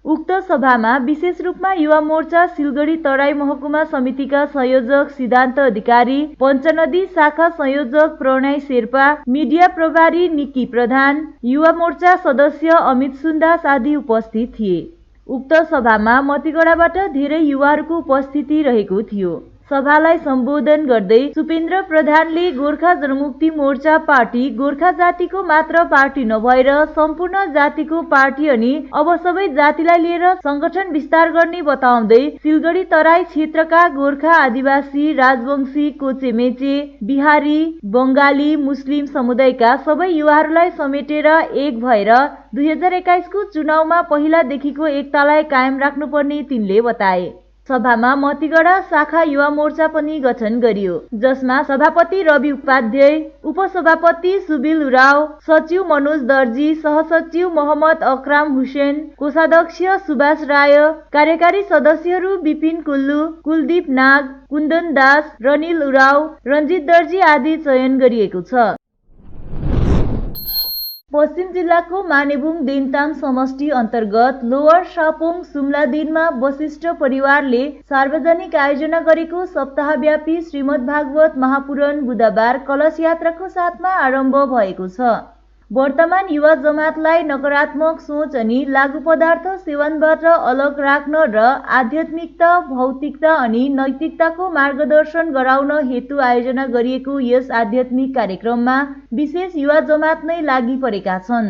उक्त सभामा विशेष रूपमा युवा मोर्चा सिलगढी तराई महकुमा समितिका संयोजक सिद्धान्त अधिकारी, पञ्चनदी शाखा संयोजक प्रणय शेर्पा, मिडिया प्रभारी निकी प्रधान, युवा मोर्चा सदस्य अमित सुन्दास आदि उपस्थित थिए। उक्त सभामा मतिगढाबाट धेरै युवाहरूको उपस्थिति रहेको थियो। सभालाई सम्बोधन गर्दै सुपेन्द्र प्रधानले गोर्खा जनमुक्ति मोर्चा पार्टी गोर्खा जातिको मात्र पार्टी नभएर सम्पूर्ण जातिको पार्टी अनि अब सबै जातिलाई लिएर संगठन विस्तार गर्ने बताउँदै सिलगढी तराई क्षेत्रका गोर्खा, आदिवासी, राजवंशी, कोचेमेचे, बिहारी, बङ्गाली, मुस्लिम समुदायका सबै युवाहरूलाई समेटेर एक भएर 2021 को चुनावमा पहिलादेखिको एकतालाई कायम राख्नुपर्ने तिनले बताए। सभामा मतिगढा शाखा युवा मोर्चा पनि गठन गरियो, जसमा सभापति रवि उपाध्याय, उपसभापति सुबिल उराव, सचिव मनोज दर्जी, सहसचिव मोहम्मद अकराम हुसेन, कोषाध्यक्ष सुभाष राय, कार्यकारी सदस्यहरू विपिन कुल्लु, कुलदीप नाग, कुन्दन दास, रनिल उराव, रञ्जित दर्जी आदि चयन गरिएको छ। पश्चिम जिल्लाको मानेबुङ देन्ताम समष्टि अन्तर्गत लोवर सापोङ सुम्लादिनमा वशिष्ठ परिवारले सार्वजनिक आयोजना गरेको सप्ताहव्यापी श्रीमद् भागवत महापुराण बुधबार कलश यात्राको साथमा आरम्भ भएको छ। वर्तमान युवा जमातलाई नकारात्मक सोच अनि लागू पदार्थ सेवनबाट अलग राख्न र आध्यात्मिकता, भौतिकता अनि नैतिकताको मार्गदर्शन गराउन हेतु आयोजना गरिएको यस आध्यात्मिक कार्यक्रममा विशेष युवा जमात नै लागि परेका छन्।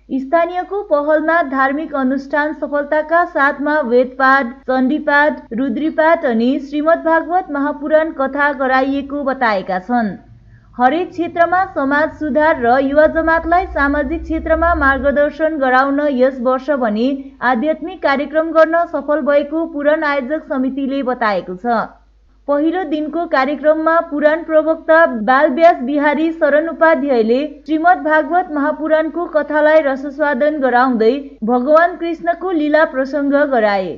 स्थानीयको पहलमा धार्मिक अनुष्ठान सफलताका साथमा वेदपाठ, चण्डीपाठ, रुद्रीपाठ अनि श्रीमद् भागवत महापुराण कथा गराइएको बताएका छन्। हरेक क्षेत्रमा समाज सुधार र युवा जमातलाई सामाजिक क्षेत्रमा मार्गदर्शन गराउन यस वर्ष भने आध्यात्मिक कार्यक्रम गर्न सफल भएको पुराण आयोजक समितिले बताएको छ। पहिलो दिनको कार्यक्रममा पुराण प्रवक्ता बालव्यास बिहारी शरण उपाध्यायले श्रीमद् भागवत महापुराणको कथालाई रसस्वादन गराउँदै भगवान कृष्णको लीला प्रसङ्ग गराए।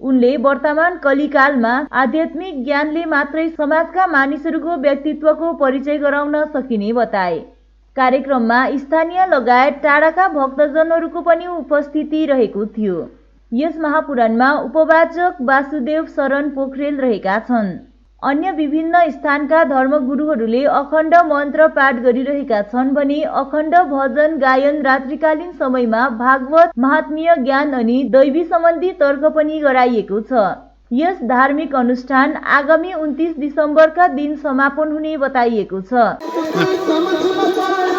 उनले वर्तमान कलिकालमा आध्यात्मिक ज्ञानले मात्रै समाजका मानिसहरूको व्यक्तित्वको परिचय गराउन सकिने बताए। कार्यक्रममा स्थानीय लगायत टाढाका भक्तजनहरूको पनि उपस्थिति रहेको थियो। यस महापुराणमा उपवाचक वासुदेव शरण पोखरेल रहेका छन्। अन्य विभिन्न स्थानका धर्मगुरुहरूले अखण्ड मन्त्र पाठ गरिरहेका छन् भने अखण्ड भजन गायन रात्रिकालीन समयमा भागवत महात्म्य ज्ञान अनि दैवी सम्बन्धी तर्क पनि गराइएको छ। यस धार्मिक अनुष्ठान आगामी 29 डिसेम्बरका दिन समापन हुने बताइएको छ।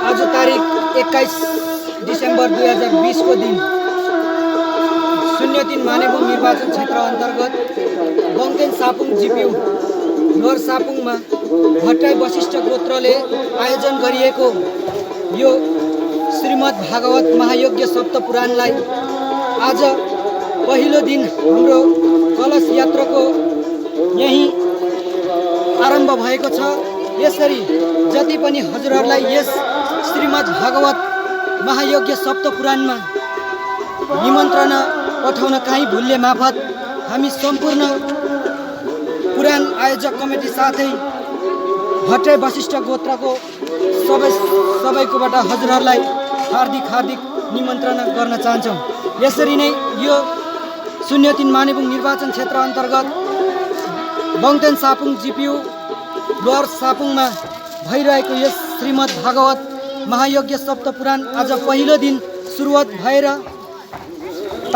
आज तारिक 21 डिसेम्बर 2020 को दिन 03 मानेबुङ निर्वाचन क्षेत्र अन्तर्गत गङतेन सापुङ जिपियु लोअर सापुङमा भट्टराई वशिष्ठ गोत्रले आयोजन गरिएको यो श्रीमद् भागवत महायज्ञ सप्तपुराणलाई आज पहिलो दिन हाम्रो कलश यात्राको यही आरम्भ भएको छ। यसरी जति पनि हजुरहरूलाई यस श्रीमद् भागवत महायज्ञ सप्तपुराणमा निमन्त्रणा पठाउन काहीँ भुलले माफत हामी सम्पूर्ण पुराण आयोजक कमिटी साथै भट्टराई वशिष्ठ गोत्रको सबैकोबाट हजुरहरूलाई हार्दिक निमन्त्रणा गर्न चाहन्छौँ। यसरी नै यो 03 मानेबुङ निर्वाचन क्षेत्र अन्तर्गत गङतेन सापुङ जिपियु लोअर सापुङमा भइरहेको यस श्रीमद् भागवत महायज्ञ सप्तपुराण आज पहिलो दिन सुरुवात भएर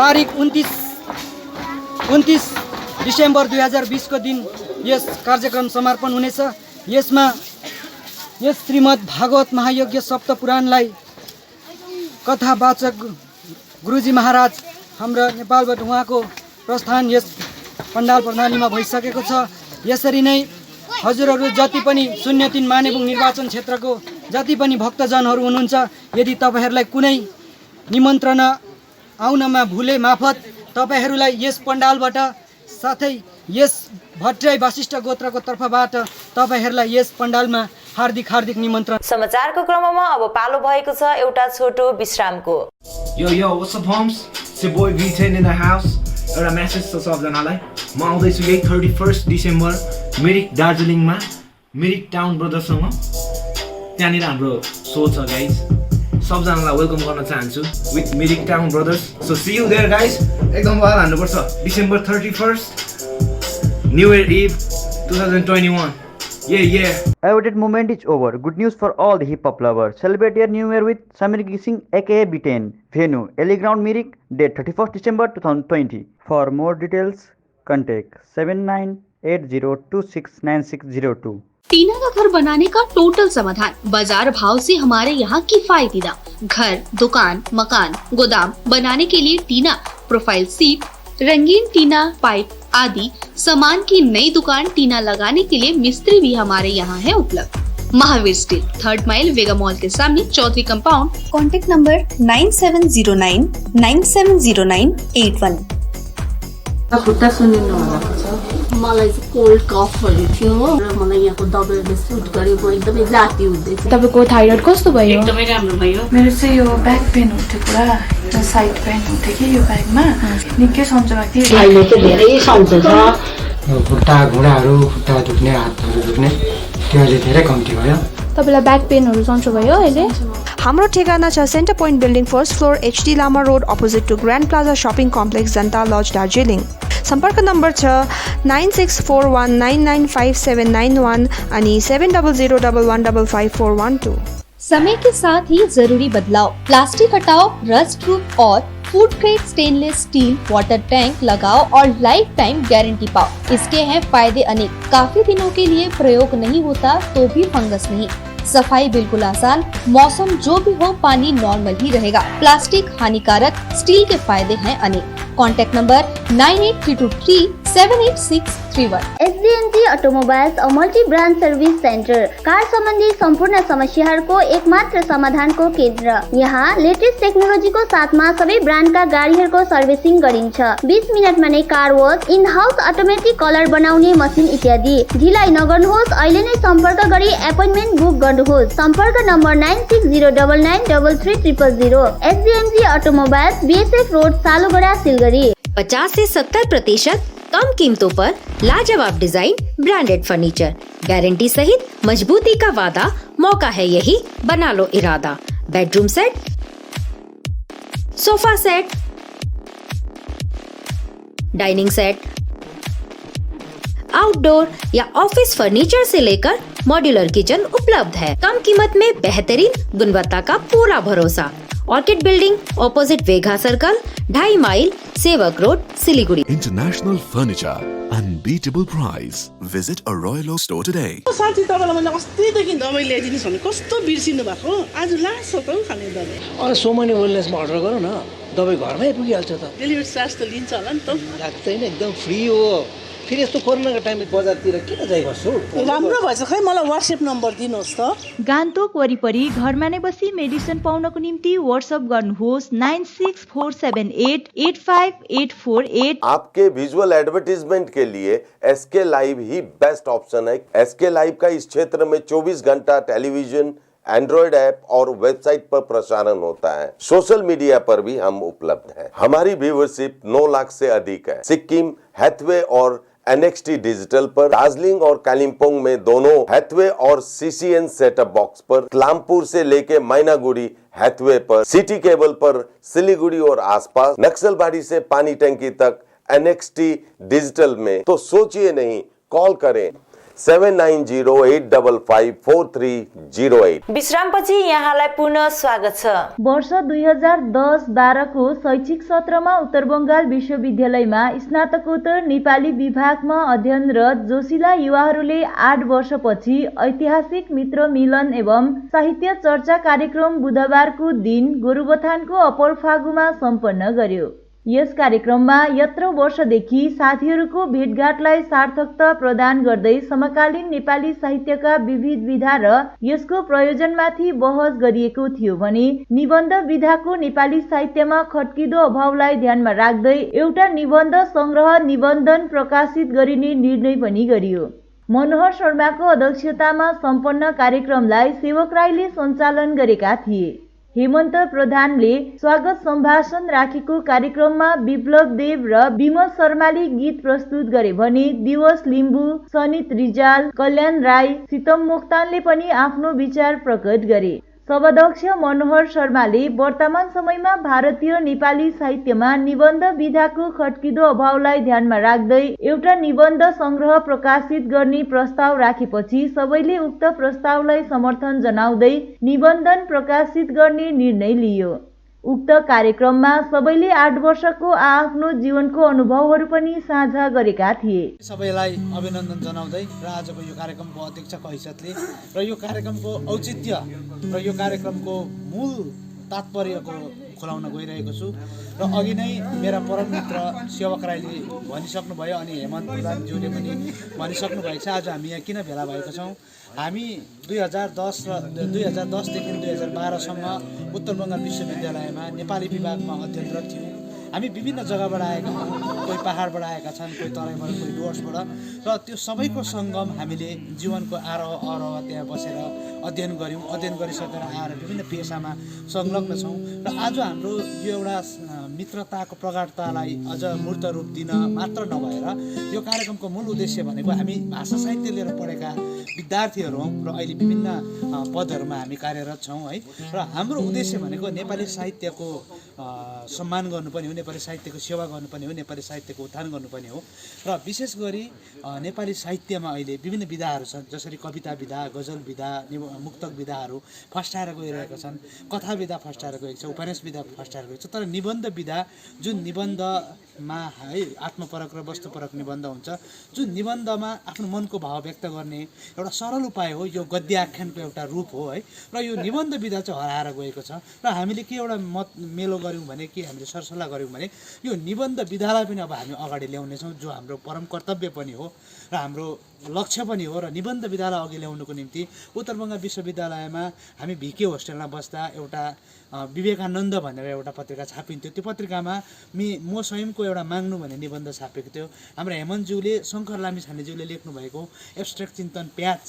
तारिक 29 डिसेम्बर 2020 को दिन यस कार्यक्रम समापन हुनेछ। यसमा यस श्रीमद् भागवत महायज्ञ सप्तपुराणलाई कथावाचक गुरुजी महाराज हाम्रो नेपालबाट उहाँको प्रस्थान यस पण्डाल प्रणालीमा भइसकेको छ। यसरी नै हजुरहरू जति पनि 03 मानेबुङ निर्वाचन क्षेत्रको जति पनि भक्तजनहरू हुनुहुन्छ, यदि तपाईहरूलाई कुनै निमन्त्रणा आउनमा भुले माफत तपाईहरूलाई यस पण्डालबाट साथै यस भट्टराई वशिष्ठ गोत्रको तर्फबाट तपाईहरूलाई यस पण्डालमा हार्दिक निमन्त्रण। समाचारको क्रममा अब पालो भएको छ एउटा छोटो विश्रामको। Yo, what's up homes? It's your boy V10 in the house. एउटा मेसेज छ सबजनालाई। म आउँदैछु यही 31 डिसेम्बर मिरिक दार्जिलिङमा मिरिक टाउन ब्रदर्ससँग। त्यहाँनिर हाम्रो सो छ गाइज। सबजनालाई वेलकम गर्न चाहन्छु with Mirik town brothers. So see you there guys. एकदम वाल हान्नुपर्छ। December 31 new year eve 2021। Yeah. Awaited moment is over. Good news for all the hip hop lovers. Celebrate your new year with Samir Gising aka B10. Venue Ellie Ground Mirik. Date 31st December 2020. For more details, contact 7980269602. टीना का घर बनाने का total समाधान बाजार भाव से हमारे यहाँ किफायती दाम। घर, दुकान, मकान, गोदाम बनाने के लिए टीना प्रोफाइल सीट, रंगीन टीना पाइप आदि सामान की नई दुकान टीना लगाने के लिए मिस्त्री भी हमारे यहाँ है उपलब्ध। महावीर स्टील 3rd माइल वेगा मॉल के सामने चौधरी कंपाउंड। Contact number 9709 970981। खुट्टा सुनिनु भएको छ। मलाई चाहिँ कोल्ड कफहरू थियो र मलाई यहाँको दबाईले सुट गर्यो। म एकदमै जाती हुँदै थिएँ। तपाईको थाइरोइड कस्तो भयो? एकदमै राम्रो भयो। मेरो चाहिँ यो ब्याक पेन हुन्थ्यो पुरा, र साइड पेन हुन्थ्यो कि यो ब्याकमा निकै सन्चो लाग्थ्यो। अहिले चाहिँ धेरै सन्चो छ। खुट्टा घुँडाहरू खुट्टा दुख्ने हातहरू दुख्ने त्यो अहिले धेरै कम्ती भयो। तपाईलाई ब्याक पेनहरू सन्चो भयो अहिले? हाम्रो ठेगाना छ centre point building 1st floor HD Lama road opposite to grand plaza shopping complex Janata lodge Darjeeling. सम्पर्क नम्बर छ 9641995791 अनि 7001155412। समय के साथ ही जरूरी बदलाव। प्लास्टिक हटाओ, रस्ट प्रूफ और food grade stainless still water tank लगाओ और लाइफ टाइम गारंटी पाओ। इसके हैं फायदे अनेक। काफी दिनों के लिए प्रयोग नहीं होता तो भी फंगस नहीं। सफाई बिल्कुल आसान, मौसम जो भी हो पानी नॉर्मल ही रहेगा। प्लास्टिक हानिकारक, स्टील के फायदे हैं अनेक। Contact number 9832378631। SDMG automobiles a multi brand service centre, car सम्बन्धी सम्पूर्ण समस्याहरूको एकमात्र समाधानको केन्द्र। यहाँ लेटेस्ट टेक्नोलोजीको साथमा सबै ब्रान्डका गाडीहरूको सर्भिसिङ गरिन्छ। 20 मिनटमा नै car wash, in house automatic colour बनाउने मसिन इत्यादि। ढिलाइ नगर्नुहोस्, अहिले नै सम्पर्क गरी एपोइन्टमेन्ट बुक गर्नुहोस्। सम्पर्क number 9609933300। SDMG automobiles, BSF road, Salugara, Siliguri. 50 से 70% कम कीमतों पर लाजवाब डिजाइन, ब्रांडेड फर्नीचर, गारंटी सहित मजबूती का वादा। मौका है यही, बना लो इरादा। Bedroom set, sofa set, dining set, outdoor या ऑफिस फर्नीचर से लेकर मॉड्यूलर किचन उपलब्ध है। कम कीमत में बेहतरीन गुणवत्ता का पूरा भरोसा। ऑर्किड बिल्डिंग, ऑपोजिट वेगा सर्कल, 2.5 माइल, सेवक road, Siliguri. International Furniture, unbeatable price. Visit a Royal Oak store today. साथी तपाईँलाई मैले अस्तिदेखि दबाई ल्याइदिनुहोस् भने कस्तो बिर्सिनु भएको, आज लास्ट छ त खाने दबाई। अरे सो मनी वेलनेसमा अर्डर गरौँ न, दबाई घरमै पुगिहाल्छ त। डेलिभरी चार्ज त लिन्छ होला नि त? लाग्दैन, एकदम फ्री हो। फेरि यस्तो कोरोनाको टाइममा बजारतिर किन जाइ बस्छु? राम्रो भएछ, खै मलाई व्हाट्सएप नम्बर दिनुहोस् त। गान्तोक वरिपरि घरमा नै बसी मेडिसिन पाउनको निम्ति व्हाट्सएप गर्नुहोस् 9647885848। आपके विजुअल एडवर्टीजमेंट के लिए SK लाइव ही बेस्ट ऑप्शन है। SK लाइव का इस क्षेत्र में 24 घंटा टेलीविजन, एंड्रॉइड ऐप और वेबसाइट पर प्रसारण होता है। सोशल मीडिया पर भी हम उपलब्ध हैं। हमारी व्यूवरशिप 9 लाख से अधिक है। सिक्किम, हैथवे और NXT डिजिटल पर, दार्जिलिंग और कालिम्पोंग में दोनों हैथवे और CCN सेटअप बॉक्स पर, क्लामपुर से लेके मैनागुड़ी हैथवे पर, सिटी केबल पर सिलीगुड़ी और आसपास, नक्सलबाड़ी से पानी टंकी तक NXT डिजिटल में। तो सोचिए नहीं, कॉल करें 7908554308। विश्रामपछि यहाँलाई पुनः स्वागत छ। वर्ष 2010-12 को शैक्षिक सत्रमा उत्तर बंगाल विश्वविद्यालयमा स्नातकोत्तर नेपाली विभागमा अध्ययनरत जोशीला युवाहरूले 8 वर्षपछि ऐतिहासिक मित्र मिलन एवं साहित्य चर्चा कार्यक्रम बुधबारको दिन गोरुबथानको अपरफागुमा सम्पन्न गर्यो। यस कार्यक्रममा यत्रो वर्षदेखि साथीहरूको भेटघाटलाई सार्थकता प्रदान गर्दै समकालीन नेपाली साहित्यका विविध विधा र यसको प्रयोजनमाथि बहस गरिएको थियो भने निबन्ध विधाको नेपाली साहित्यमा खट्किदो अभावलाई ध्यानमा राख्दै एउटा निबन्ध संग्रह निबन्धन प्रकाशित गरिने निर्णय पनि गरियो। मनोहर शर्माको अध्यक्षतामा सम्पन्न कार्यक्रमलाई सेवक राईले सञ्चालन गरेका थिए। हेमन्त प्रधानले स्वागत सम्भाषण राखेको कार्यक्रममा विप्लव देव र विमल शर्माले गीत प्रस्तुत गरे भने दिवस लिम्बू, सनित रिजाल, कल्याण राई, सीतम मोक्तानले पनि आफ्नो विचार प्रकट गरे। सभाध्यक्ष मनोहर शर्माले वर्तमान समयमा भारतीय नेपाली साहित्यमा निबन्ध विधाको खट्किदो अभावलाई ध्यानमा राख्दै एउटा निबन्ध संग्रह प्रकाशित गर्ने प्रस्ताव राखेपछि सबैले उक्त प्रस्तावलाई समर्थन जनाउँदै निबन्धन प्रकाशित गर्ने निर्णय लियो। उक्त कार्यक्रममा सबैले 8 वर्षको आफ्नो जीवनको अनुभवहरू पनि साझा गरेका थिए। सबैलाई अभिनन्दन जनाउँदै र आजको यो कार्यक्रमको अध्यक्षको हैसियतले र यो कार्यक्रमको औचित्य र यो कार्यक्रमको मूल तात्पर्यको खुलाउन गइरहेको छु र अघि नै मेरा परम मित्र सेवक राईले भनिसक्नुभयो अनि हेमन्त प्रधानज्यूले पनि भनिसक्नु भएको छ। आज हामी यहाँ किन भेला भएका छौँ? हामी 2010 देखि 2012 सम्म उत्तर बङ्गाल विश्वविद्यालयमा नेपाली विभागमा अध्ययनरत थियौँ। हामी विभिन्न जग्गाबाट आएका छौँ, कोही पहाडबाट आएका छन्, कोही तराईबाट, कोही डुवर्सबाट र त्यो सबैको सङ्गम हामीले जीवनको आरोह अवरोह त्यहाँ बसेर अध्ययन गऱ्यौँ। अध्ययन गरिसकेर आएर विभिन्न पेसामा संलग्न छौँ र आज हाम्रो यो एउटा मित्रताको प्रगाढतालाई अझ मूर्त रूप दिन मात्र नभएर यो कार्यक्रमको मूल उद्देश्य भनेको हामी भाषा साहित्य लिएर पढेका विद्यार्थीहरू हौँ र अहिले विभिन्न पदहरूमा हामी कार्यरत छौँ है। र हाम्रो उद्देश्य भनेको नेपाली साहित्यको सम्मान गर्नुपर्ने हो, नेपाली साहित्यको सेवा गर्नुपर्ने हो, नेपाली साहित्यको उत्थान गर्नुपर्ने हो र विशेष गरी नेपाली साहित्यमा अहिले विभिन्न विधाहरू छन्, जसरी कविता विधा, गजल विधा, मुक्तक विधाहरू फस्टाएर गइरहेका छन्, कथा विधा फस्टाएर गएको छ, उपन्यास विधा फस्टाएर गएको छ। तर निबन्ध विधा जुन निबन्ध निबन्धमा है आत्मपरक र वस्तुपरक निबन्ध हुन्छ, जुन निबन्धमा आफ्नो मनको भाव व्यक्त गर्ने एउटा सरल उपाय हो। यो गद्य आख्यानको एउटा रूप हो है, र यो निबन्ध विधा चाहिँ हराएर गएको छ। र हामीले के एउटा मेलो गऱ्यौँ भने, के हामीले सरसल्लाह गऱ्यौँ भने यो निबन्ध विधालाई पनि अब हामी अगाडि ल्याउनेछौँ, जो हाम्रो परम कर्तव्य पनि हो र हाम्रो लक्ष्य पनि हो। र निबन्ध विधालाई अघि ल्याउनुको निम्ति उत्तर बङ्गाल विश्वविद्यालयमा हामी भिके होस्टेलमा बस्दा एउटा विवेकानन्द भनेर एउटा पत्रिका छापिन्थ्यो। त्यो पत्रिकामा म स्वयंको एउटा माग्नु भन्ने निबन्ध छापेको थियो। हाम्रो हेमन्तज्यूले, शङ्कर लामिछानेज्यूले लेख्नुभएको एब्स्ट्र्याक्ट चिन्तन प्याज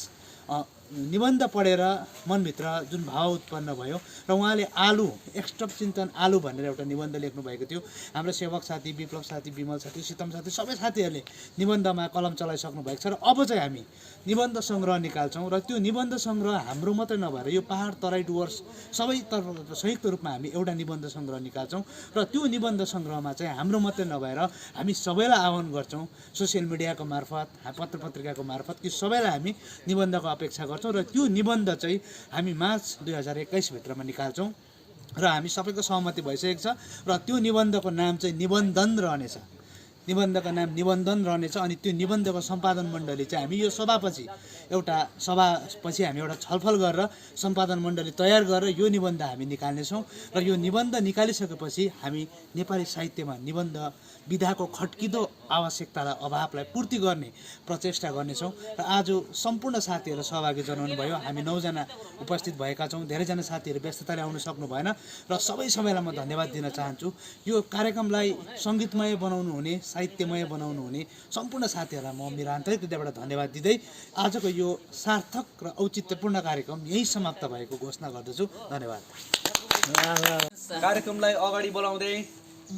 निबन्ध पढेर मनभित्र जुन भाव उत्पन्न भयो र उहाँले आलु एक्स्ट्रप चिन्तन आलु भनेर एउटा निबन्ध लेख्नु भएको थियो। हाम्रो सेवक साथी, विप्लव साथी, विमल साथी, सीतम साथी सबै साथीहरूले निबन्धमा कलम चलाइसक्नु भएको छ। र अब चाहिँ हामी निबन्ध सङ्ग्रह निकाल्छौँ, र त्यो निबन्ध सङ्ग्रह हाम्रो मात्रै नभएर यो पहाड तराई डुवर्स सबैतर्फ संयुक्त रूपमा हामी एउटा निबन्ध सङ्ग्रह निकाल्छौँ। र त्यो निबन्ध सङ्ग्रहमा चाहिँ हाम्रो मात्रै नभएर हामी सबैलाई आह्वान गर्छौँ, सोसियल मिडियाको मार्फत, पत्र पत्रिकाको मार्फत, कि सबैलाई हामी निबन्धको अपेक्षा गर्छौँ। र त्यो निबन्ध चाहिँ हामी मार्च 2021 भित्रमा निकाल्छौँ, र हामी सबैको सहमति भइसकेको छ। र त्यो निबन्धको नाम चाहिँ निबन्धन रहनेछ, निबन्धको नाम निबन्धन रहनेछ। अनि त्यो निबन्धको सम्पादन मण्डली चाहिँ हामी यो सभापछि हामी एउटा छलफल गरेर सम्पादन मण्डली तयार गरेर यो निबन्ध हामी निकाल्नेछौँ। र यो निबन्ध निकालिसकेपछि हामी नेपाली साहित्यमा निबन्ध विधाको खड्किदो आवश्यकतालाई, अभावलाई पूर्ति गर्ने प्रचेष्टा गर्नेछौँ। र आज सम्पूर्ण साथीहरू सहभागी जनाउनु भयो। हामी 9 जना उपस्थित भएका छौँ। धेरैजना साथीहरू व्यस्तताले आउन सक्नु भएन, र सबैलाई म धन्यवाद दिन चाहन्छु। यो कार्यक्रमलाई सङ्गीतमय बनाउनु हुने, साहित्यमय बनाउनु हुने सम्पूर्ण साथीहरूलाई म मेरो आन्तरिक हृदयबाट धन्यवाद दिँदै आजको यो सार्थक र औचित्यपूर्ण कार्यक्रम यही समाप्त भएको घोषणा गर्दछु। धन्यवाद। कार्यक्रमलाई अगाडि बढाउँदै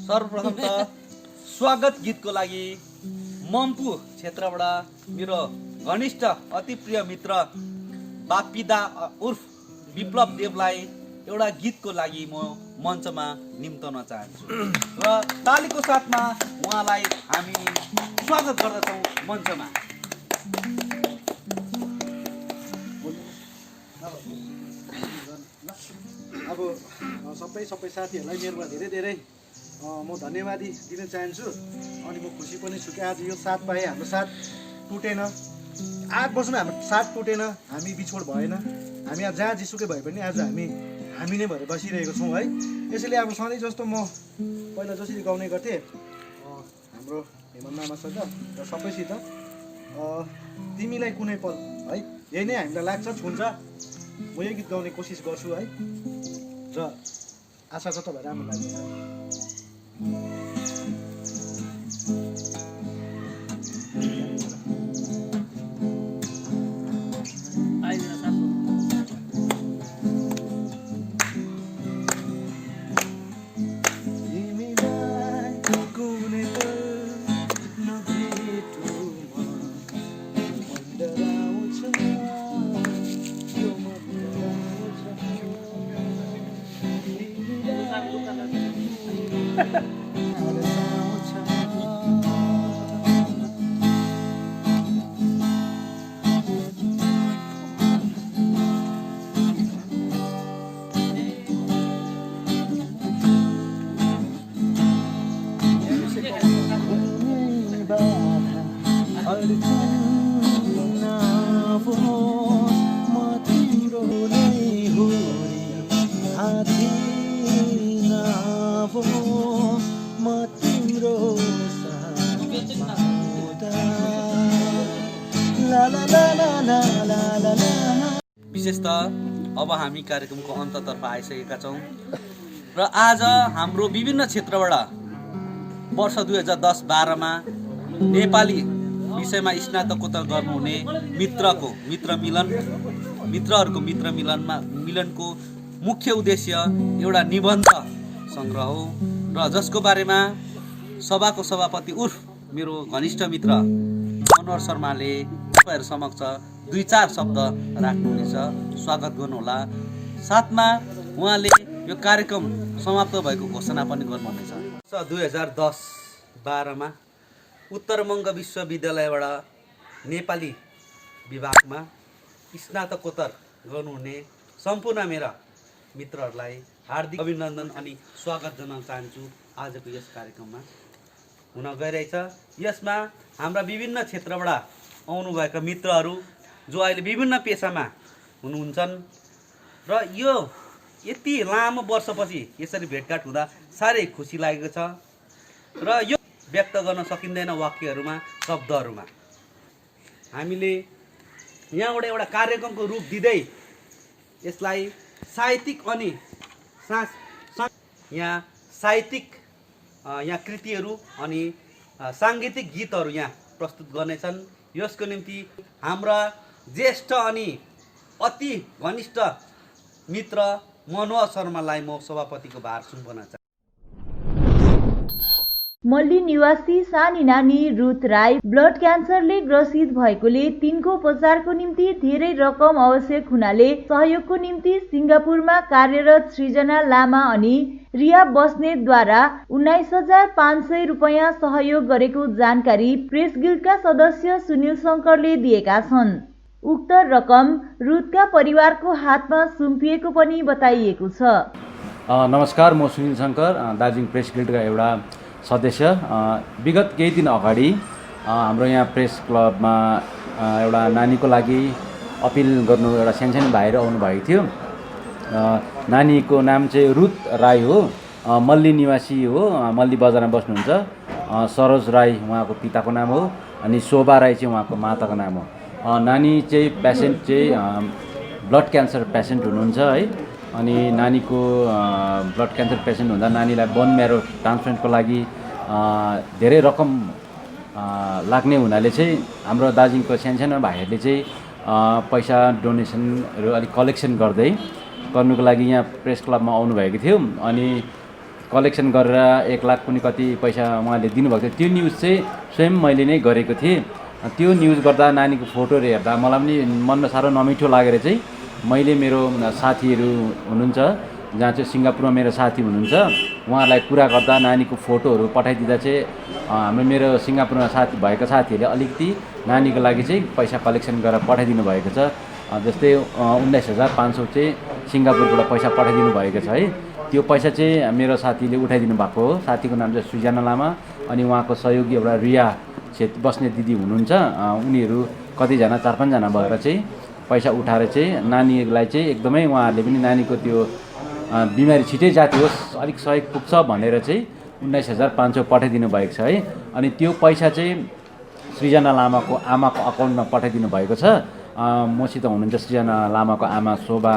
सर्वप्रथम त स्वागत गीतको लागि मम्पू क्षेत्रबाट मेरो घनिष्ठ अति प्रिय मित्र बापिदा उर्फ विप्लव देवलाई एउटा गीतको लागि म मञ्चमा निम्ताउन चाहन्छु, र तालीको साथमा उहाँलाई हामी स्वागत गर्दछौँ मञ्चमा। अब सबै साथीहरूलाई मेरोमा धेरै म धन्यवादी दिन चाहन्छु। अनि म खुसी पनि छु कि आज यो साथ पाएँ। हाम्रो साथ टुटेन, 8 वर्षमा हाम्रो साथ टुटेन, हामी बिछोड भएन। हामी आज जहाँ जेसुकै भए पनि आज हामी नै भएर बसिरहेको छौँ है। यसैले अब सधैँ जस्तो म पहिला जसरी गाउने गर्थेँ हाम्रो हेमन्त मामासँग र सबैसित, तिमीलाई कुनै पल है, यही नै हामीलाई लाग्छ, छुन्छ। म यो गीत गाउने कोसिस गर्छु है, र आशा छ तपाईँहरू राम्रो लाग्छ। विशेषतः अब हामी कार्यक्रमको अन्ततर्फ आइसकेका छौँ, र आज हाम्रो विभिन्न क्षेत्रबाट वर्ष 2010-12मा नेपाली विषयमा स्नातकोत्तर गर्नुहुने मित्रहरूको मिलनको मुख्य उद्देश्य एउटा निबन्ध सङ्ग्रह हो, र जसको बारेमा सभाको सभापति उर्फ मेरो घनिष्ठ मित्र मनोहर शर्माले तपाईँहरू समक्ष 2-4 शब्द राख्नुहुनेछ। स्वागत गर्नुहोला। साथमा उहाँले यो कार्यक्रम समाप्त भएको घोषणा पनि गर्नुहुनेछ। 2010-12मा उत्तरबङ्ग विश्वविद्यालयबाट नेपाली विभागमा स्नातकोत्तर गर्नुहुने सम्पूर्ण मेरा मित्रहरूलाई हार्दिक अभिनन्दन अनि स्वागत जनाउन चाहन्छु आजको यस कार्यक्रममा। हुन गइरहेछ। यसमा हाम्रा विभिन्न क्षेत्रबाट आउनुभएका मित्रहरू जो अहिले विभिन्न पेसामा हुनुहुन्छन् र यो यति लामो वर्षपछि यसरी भेटघाट हुँदा साह्रै खुसी लागेको छ र यो व्यक्त गर्न सकिँदैन वाक्यहरूमा, शब्दहरूमा। हामीले यहाँबाट एउटा कार्यक्रमको रूप दिँदै यसलाई साहित्यिक अनि यहाँ साहित्यिक यहाँ कृतिहरू अनि साङ्गीतिक गीतहरू यहाँ प्रस्तुत गर्नेछन्। यसको निम्ति हाम्रा ज्येष्ठ अनि अति घनिष्ठ मित्र मनोहर शर्मालाई म सभापतिको भार सुम्पन चाहन्छु। मल्ली निवासी सानी नानी रुथ राई ब्लड क्यान्सरले ग्रसित भएकोले तिनको उपचारको निम्ति धेरै रकम आवश्यक हुनाले सहयोगको निम्ति सिङ्गापुरमा कार्यरत सृजना लामा अनि रिया बस्नेतद्वारा 19,500 रुपैयाँ सहयोग गरेको जानकारी प्रेस गिल्डका सदस्य सुनिल शङ्करले दिएका छन्। उक्त रकम रुथका परिवारको हातमा सुम्पिएको पनि बताइएको छ। नमस्कार, म सुनिल शङ्कर, दार्जिलिङ प्रेस गिल्डका एउटा सदस्य। विगत केही दिन अगाडि हाम्रो यहाँ प्रेस क्लबमा एउटा नानीको लागि अपिल गर्नु एउटा सानसानो भाइहरू आउनुभएको थियो। नानीको नाम चाहिँ रुथ राई हो, मल्ली निवासी हो, मल्ली बजारमा बस्नुहुन्छ। सरोज राई उहाँको पिताको नाम हो अनि शोभा राई चाहिँ उहाँको माताको नाम हो। नानी चाहिँ पेसेन्ट चाहिँ ब्लड क्यान्सर पेसेन्ट हुनुहुन्छ है। अनि नानीको ब्लड क्यान्सर पेसेन्ट हुँदा नानीलाई बोन मेरो ट्रान्सप्लान्टको लागि धेरै रकम लाग्ने हुनाले चाहिँ हाम्रो दार्जिलिङको सानसानो भाइहरूले चाहिँ पैसा डोनेसनहरू अलिक कलेक्सन गर्नुको लागि यहाँ प्रेस क्लबमा आउनुभएको थियो। अनि कलेक्सन गरेर 1 लाख कुनै कति पैसा उहाँले दिनुभएको थियो। त्यो न्युज चाहिँ स्वयं मैले नै गरेको थिएँ। त्यो न्युज गर्दा नानीको फोटोहरू हेर्दा मलाई पनि मनमा साह्रो नमिठो लागेर चाहिँ मैले मेरो साथीहरू हुनुहुन्छ जहाँ चाहिँ सिङ्गापुरमा मेरो साथी हुनुहुन्छ उहाँलाई कुरा गर्दा नानीको फोटोहरू पठाइदिँदा चाहिँ मेरो सिङ्गापुरमा भएका साथीहरूले अलिकति नानीको लागि चाहिँ पैसा कलेक्सन गरेर पठाइदिनु भएको छ। जस्तै 19,500 चाहिँ सिङ्गापुरबाट पैसा पठाइदिनु भएको छ है। त्यो पैसा चाहिँ मेरो साथीले उठाइदिनु भएको हो। साथीको नाम चाहिँ सृजना लामा अनि उहाँको सहयोगी एउटा रिया बस्ने दिदी हुनुहुन्छ। उनीहरू कतिजना 4-5 जना भएर चाहिँ पैसा उठाएर चाहिँ नानीलाई चाहिँ एकदमै उहाँहरूले पनि नानीको त्यो बिमारी छिटै जाती होस्, अलिक सहयोग पुग्छ भनेर चाहिँ 19,500 पठाइदिनु भएको छ है। अनि त्यो पैसा चाहिँ सृजना लामाको आमाको अकाउन्टमा पठाइदिनु भएको छ। मसित हुनुहुन्छ सृजना लामाको आमा शोभा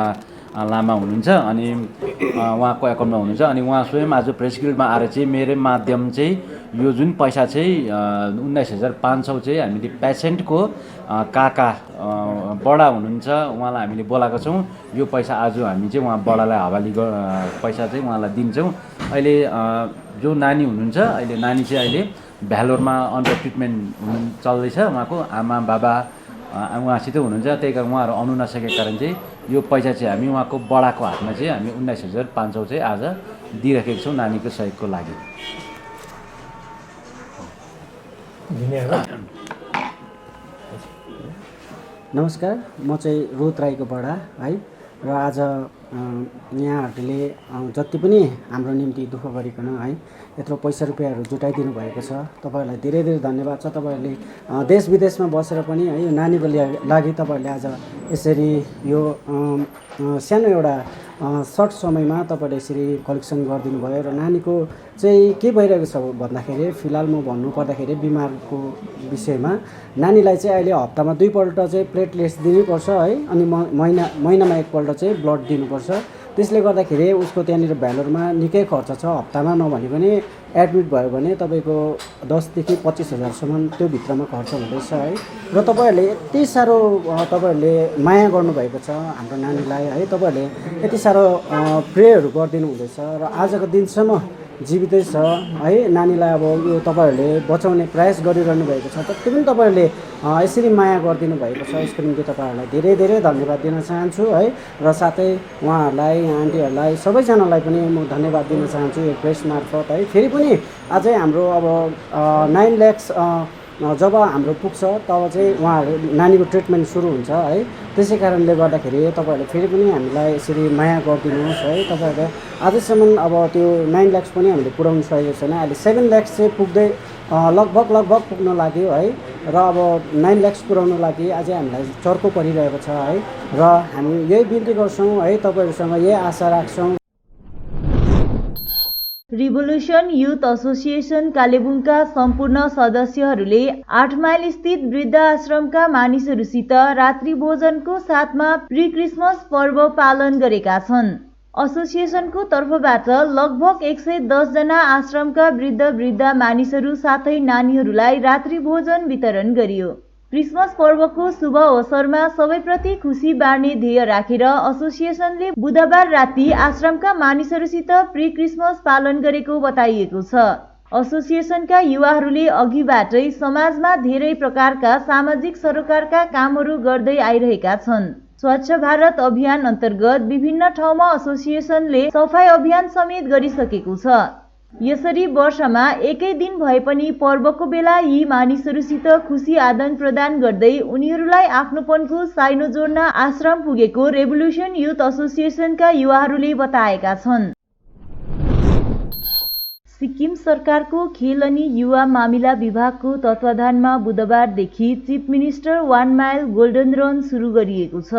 लामा हुनुहुन्छ अनि उहाँको एकाउन्टमा हुनुहुन्छ। अनि उहाँ स्वयं आज प्रेस गिल्डमा आएर चाहिँ मेरो माध्यम चाहिँ यो जुन पैसा चाहिँ 19,500 चाहिँ हामीले पेसेन्टको काका बडा हुनुहुन्छ उहाँलाई हामीले बोलाएको छौँ। यो पैसा आज हामी चाहिँ उहाँ बडालाई हवाली पैसा चाहिँ उहाँलाई दिन्छौँ। अहिले जो नानी हुनुहुन्छ अहिले नानी चाहिँ अहिले भ्यालोरमा अन्डर ट्रिटमेन्ट चल्दैछ। उहाँको आमा बाबा उहाँसित हुनुहुन्छ, त्यही कारण उहाँहरू आउनु नसकेको कारण चाहिँ यो पैसा चाहिँ हामी उहाँको बडाको हातमा चाहिँ हामी 19,500 चाहिँ आज दिइराखेको छौँ नानीको सहयोगको लागि। नमस्कार, म चाहिँ रुथ राईको बडा है। र आज यहाँहरूले जति पनि हाम्रो निम्ति दुःख गरिकन है यत्रो पैसा रुपियाँहरू जुटाइदिनु भएको छ, तपाईँहरूलाई धेरै धेरै धन्यवाद छ। तपाईँहरूले देश विदेशमा बसेर पनि है यो नानीको लागि तपाईँहरूले आज यसरी यो सानो एउटा सर्ट समयमा तपाईँले यसरी कलेक्सन गरिदिनु भयो। र नानीको चाहिँ के भइरहेको छ भन्दाखेरि फिलहाल म भन्नुपर्दाखेरि बिमारको विषयमा नानीलाई चाहिँ अहिले हप्तामा 2 पल्ट चाहिँ प्लेटलेट्स दिनुपर्छ है। अनि महिनामा 1 पल्ट चाहिँ ब्लड दिनुपर्छ। त्यसले गर्दाखेरि उसको त्यहाँनिर भ्यालोरमा निकै खर्च छ। हप्तामा नभने पनि एडमिट भयो भने तपाईँको 10,000 देखि 25,000सम्म त्यो भित्रमा खर्च हुँदैछ है। र तपाईँहरूले यति साह्रो तपाईँहरूले माया गर्नुभएको छ हाम्रो नानीलाई है। तपाईँहरूले यति साह्रो प्रेयरहरू गरिदिनु हुँदैछ र आजको दिनसम्म जीवितै छ है। नानीलाई अब यो तपाईँहरूले बचाउने प्रयास गरिरहनु भएको छ, जति पनि तपाईँहरूले यसरी माया गरिदिनु भएको छ यसको निम्ति तपाईँहरूलाई धेरै धेरै धन्यवाद दिन चाहन्छु है। र साथै उहाँहरूलाई आन्टीहरूलाई सबैजनालाई पनि म धन्यवाद दिन चाहन्छु यो प्रेस मार्फत है। फेरि पनि अझै हाम्रो अब 9 लाख जब हाम्रो पुग्छ तब चाहिँ उहाँहरू नानीको ट्रिटमेन्ट सुरु हुन्छ है। त्यसै कारणले गर्दाखेरि तपाईँहरूले फेरि पनि हामीलाई यसरी माया गरिदिनुहोस् है। तपाईँहरूले आजसम्म अब त्यो 9 लाख पनि हामीले पुर्याउनु सकेको छैन। अहिले 7 लाख चाहिँ पुग्दै लगभग पुग्न लाग्यो है। र अब 9 लाख पुर्याउनु लागि अझै हामीलाई चर्को परिरहेको छ है। र हामी यही बिन्ती गर्छौँ है, तपाईँहरूसँग यही आशा राख्छौँ। रिभोल्युसन युथ एसोसिएसन कालेबुङका सम्पूर्ण सदस्यहरूले 8 माइल स्थित वृद्ध आश्रमका मानिसहरूसित रात्रि भोजनको साथमा प्री क्रिसमस पर्व पालन गरेका छन्। एसोसिएसनको तर्फबाट लगभग 110 जना आश्रमका वृद्ध मानिसहरू साथै नानीहरूलाई रात्रि भोजन वितरण गरियो। क्रिसमस पर्वको शुभ अवसरमा सबैप्रति खुसी बाँड्ने ध्येय राखेर एसोसिएसनले बुधबार राति आश्रमका मानिसहरूसित प्री क्रिसमस पालन गरेको बताइएको छ। एसोसिएसनका युवाहरूले अघिबाटै समाजमा धेरै प्रकारका सामाजिक सरोकारका कामहरू गर्दै आइरहेका छन्। स्वच्छ भारत अभियान अन्तर्गत विभिन्न ठाउँमा एसोसिएसनले सफाई अभियान समेत गरिसकेको छ। यसरी वर्षमा एकै दिन भए पनि पर्वको बेला यी मानिसहरूसित खुसी आदान प्रदान गर्दै उनीहरूलाई आफ्नोपनको साइनो जोड्न आश्रम पुगेको रिभोल्युसन युथ एसोसिएसनका युवाहरूले बताएका छन्। सिक्किम सरकारको खेल अनि युवा मामिला विभागको तत्वाधानमा बुधबारदेखि chief minister 1 mile golden run सुरु गरिएको छ।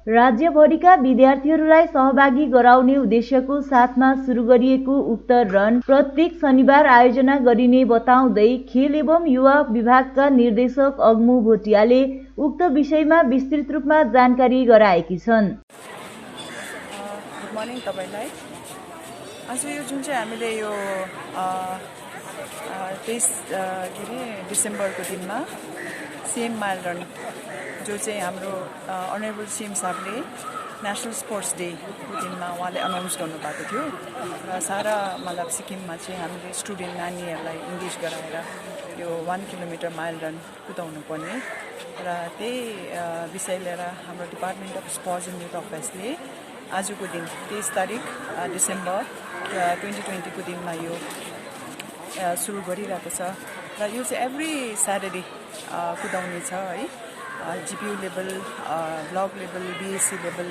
राज्यभरिका विद्यार्थीहरूलाई सहभागी गराउने उद्देश्यको साथमा सुरु गरिएको उक्त रन प्रत्येक शनिबार आयोजना गरिने बताउँदै खेल एवं युवा विभागका निर्देशक अग्मु भोटियाले उक्त विषयमा विस्तृत रूपमा जानकारी गराएकी छन्। गुड मर्निङ तपाईलाई। आज यो जुन चाहिँ हामीले यो 23 डिसेम्बरको दिनमा सीएम माइल रन जो चाहिँ हाम्रो अनरेबल सीएम साहबले नेसनल स्पोर्ट्स डेको दिनमा उहाँले अनाउन्स गर्नुभएको थियो र सारा मतलब सिक्किममा चाहिँ हामीले स्टुडेन्ट नानीहरूलाई इङ्गेज गराएर यो 1 किलोमिटर माइल रन कुदाउनु पर्ने र त्यही विषय लिएर हाम्रो department of sports and youth अफेयर्सले आजको दिन 23 तारिक डिसेम्बर 2020 को दिनमा यो सुरु गरिरहेको छ र यो चाहिँ एभ्री स्याटरडे कुदाउने छ है। GPU level, block level, BSC level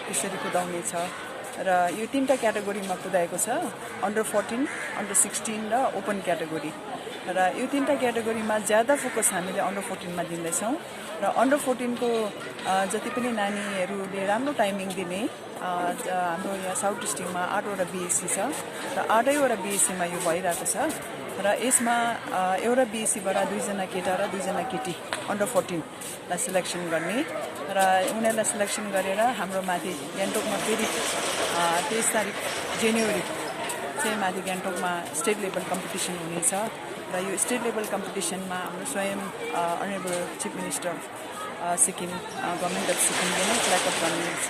यसरी कुदाउने छ र यो 3टा क्याटेगोरीमा कुदाएको छ, अन्डर 14, अन्डर 16 र ओपन क्याटेगोरी। र यो 3टा क्याटेगोरीमा ज्यादा फोकस हामीले अन्डर 14 मा दिँदैछौँ र अन्डर 14 को जति पनि नानीहरूले राम्रो टाइमिङ दिने हाम्रो यहाँ साउथ डिस्ट्रिक्टमा 8वटा बिएससी छ र 8वटा बिएससीमा यो भइरहेको छ र यसमा एउटा बिएससीबाट 2 जना केटा र 2 जना केटी अन्डर 14 लाई सिलेक्सन गर्ने र उनीहरूलाई सिलेक्सन गरेर हाम्रो माथि गान्तोकमा फेरि 23 तारिक जनवरी चाहिँ माथि गान्तोकमा स्टेट लेभल कम्पिटिसन हुनेछ र यो स्टेट लेभल कम्पिटिसनमा हाम्रो स्वयं honourable chief minister Sikkim government of सिक्किमले नै फ्ल्याग अफ गर्नेछ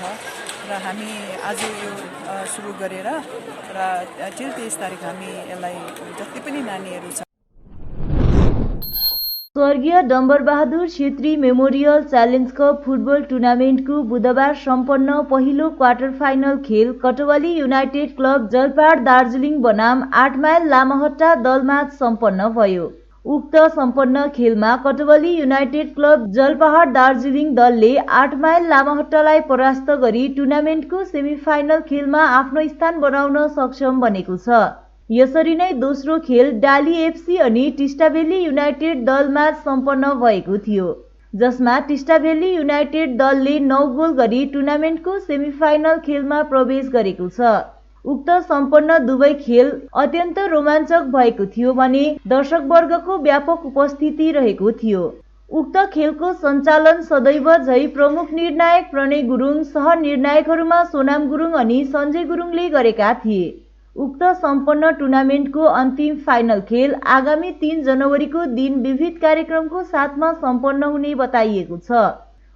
र हामी आज यो सुरु गरेर र till 23 तारिक हामी यसलाई जति पनि नानीहरू छ। स्वर्गीय Dambar Bahadur Chhetri memorial challenge cup football टुर्नामेन्टको बुधबार सम्पन्न पहिलो क्वार्टर फाइनल खेल कटवाली युनाइटेड क्लब जलपाहाड दार्जिलिङ बनाम 8 माइल लामाहट्टा दलमाझ सम्पन्न भयो। उक्त सम्पन्न खेलमा कटवाली युनाइटेड क्लब जलपाहाड दार्जिलिङ दलले 8 माइल लामाहट्टालाई परास्त गरी टुर्नामेन्टको सेमिफाइनल खेलमा आफ्नो स्थान बनाउन सक्षम बनेको छ। यसरी नै दोस्रो खेल डाली एफसी अनि टिस्टाभेल्ली युनाइटेड दलमाझ सम्पन्न भएको थियो, जसमा टिस्टाभेल्ली युनाइटेड दलले 9 गोल गरी टुर्नामेन्टको सेमिफाइनल खेलमा प्रवेश गरेको छ। उक्त सम्पन्न दुवै खेल अत्यन्त रोमाञ्चक भएको थियो भने दर्शकवर्गको व्यापक उपस्थिति रहेको थियो। उक्त खेलको सञ्चालन सदैव झै प्रमुख निर्णायक प्रणय गुरुङ, सहनिर्णायकहरूमा सोनाम गुरुङ अनि सञ्जय गुरुङले गरेका थिए। उक्त सम्पन्न टुर्नामेन्टको अन्तिम फाइनल खेल आगामी 3 जनवरीको दिन विविध कार्यक्रमको साथमा सम्पन्न हुने बताइएको छ।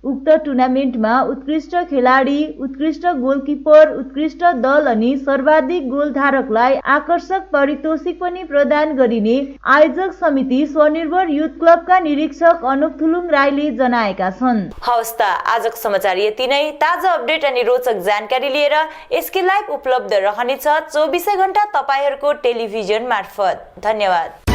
उक्त टुर्नामेन्टमा उत्कृष्ट खेलाडी, उत्कृष्ट गोलकिपर, उत्कृष्ट दल अनि सर्वाधिक गोलधारकलाई आकर्षक पारितोषिक पनि प्रदान गरिने आयोजक समिति स्वनिर्भर युथ क्लबका निरीक्षक अनुप थुलुङ राईले जनाएका छन्। हवस् त आजको समाचार यति नै। ताजा अपडेट अनि रोचक जानकारी लिएर एसके लाइभ उपलब्ध रहनेछ 24 घण्टा तपाईहरूको टेलिभिजन मार्फत। धन्यवाद।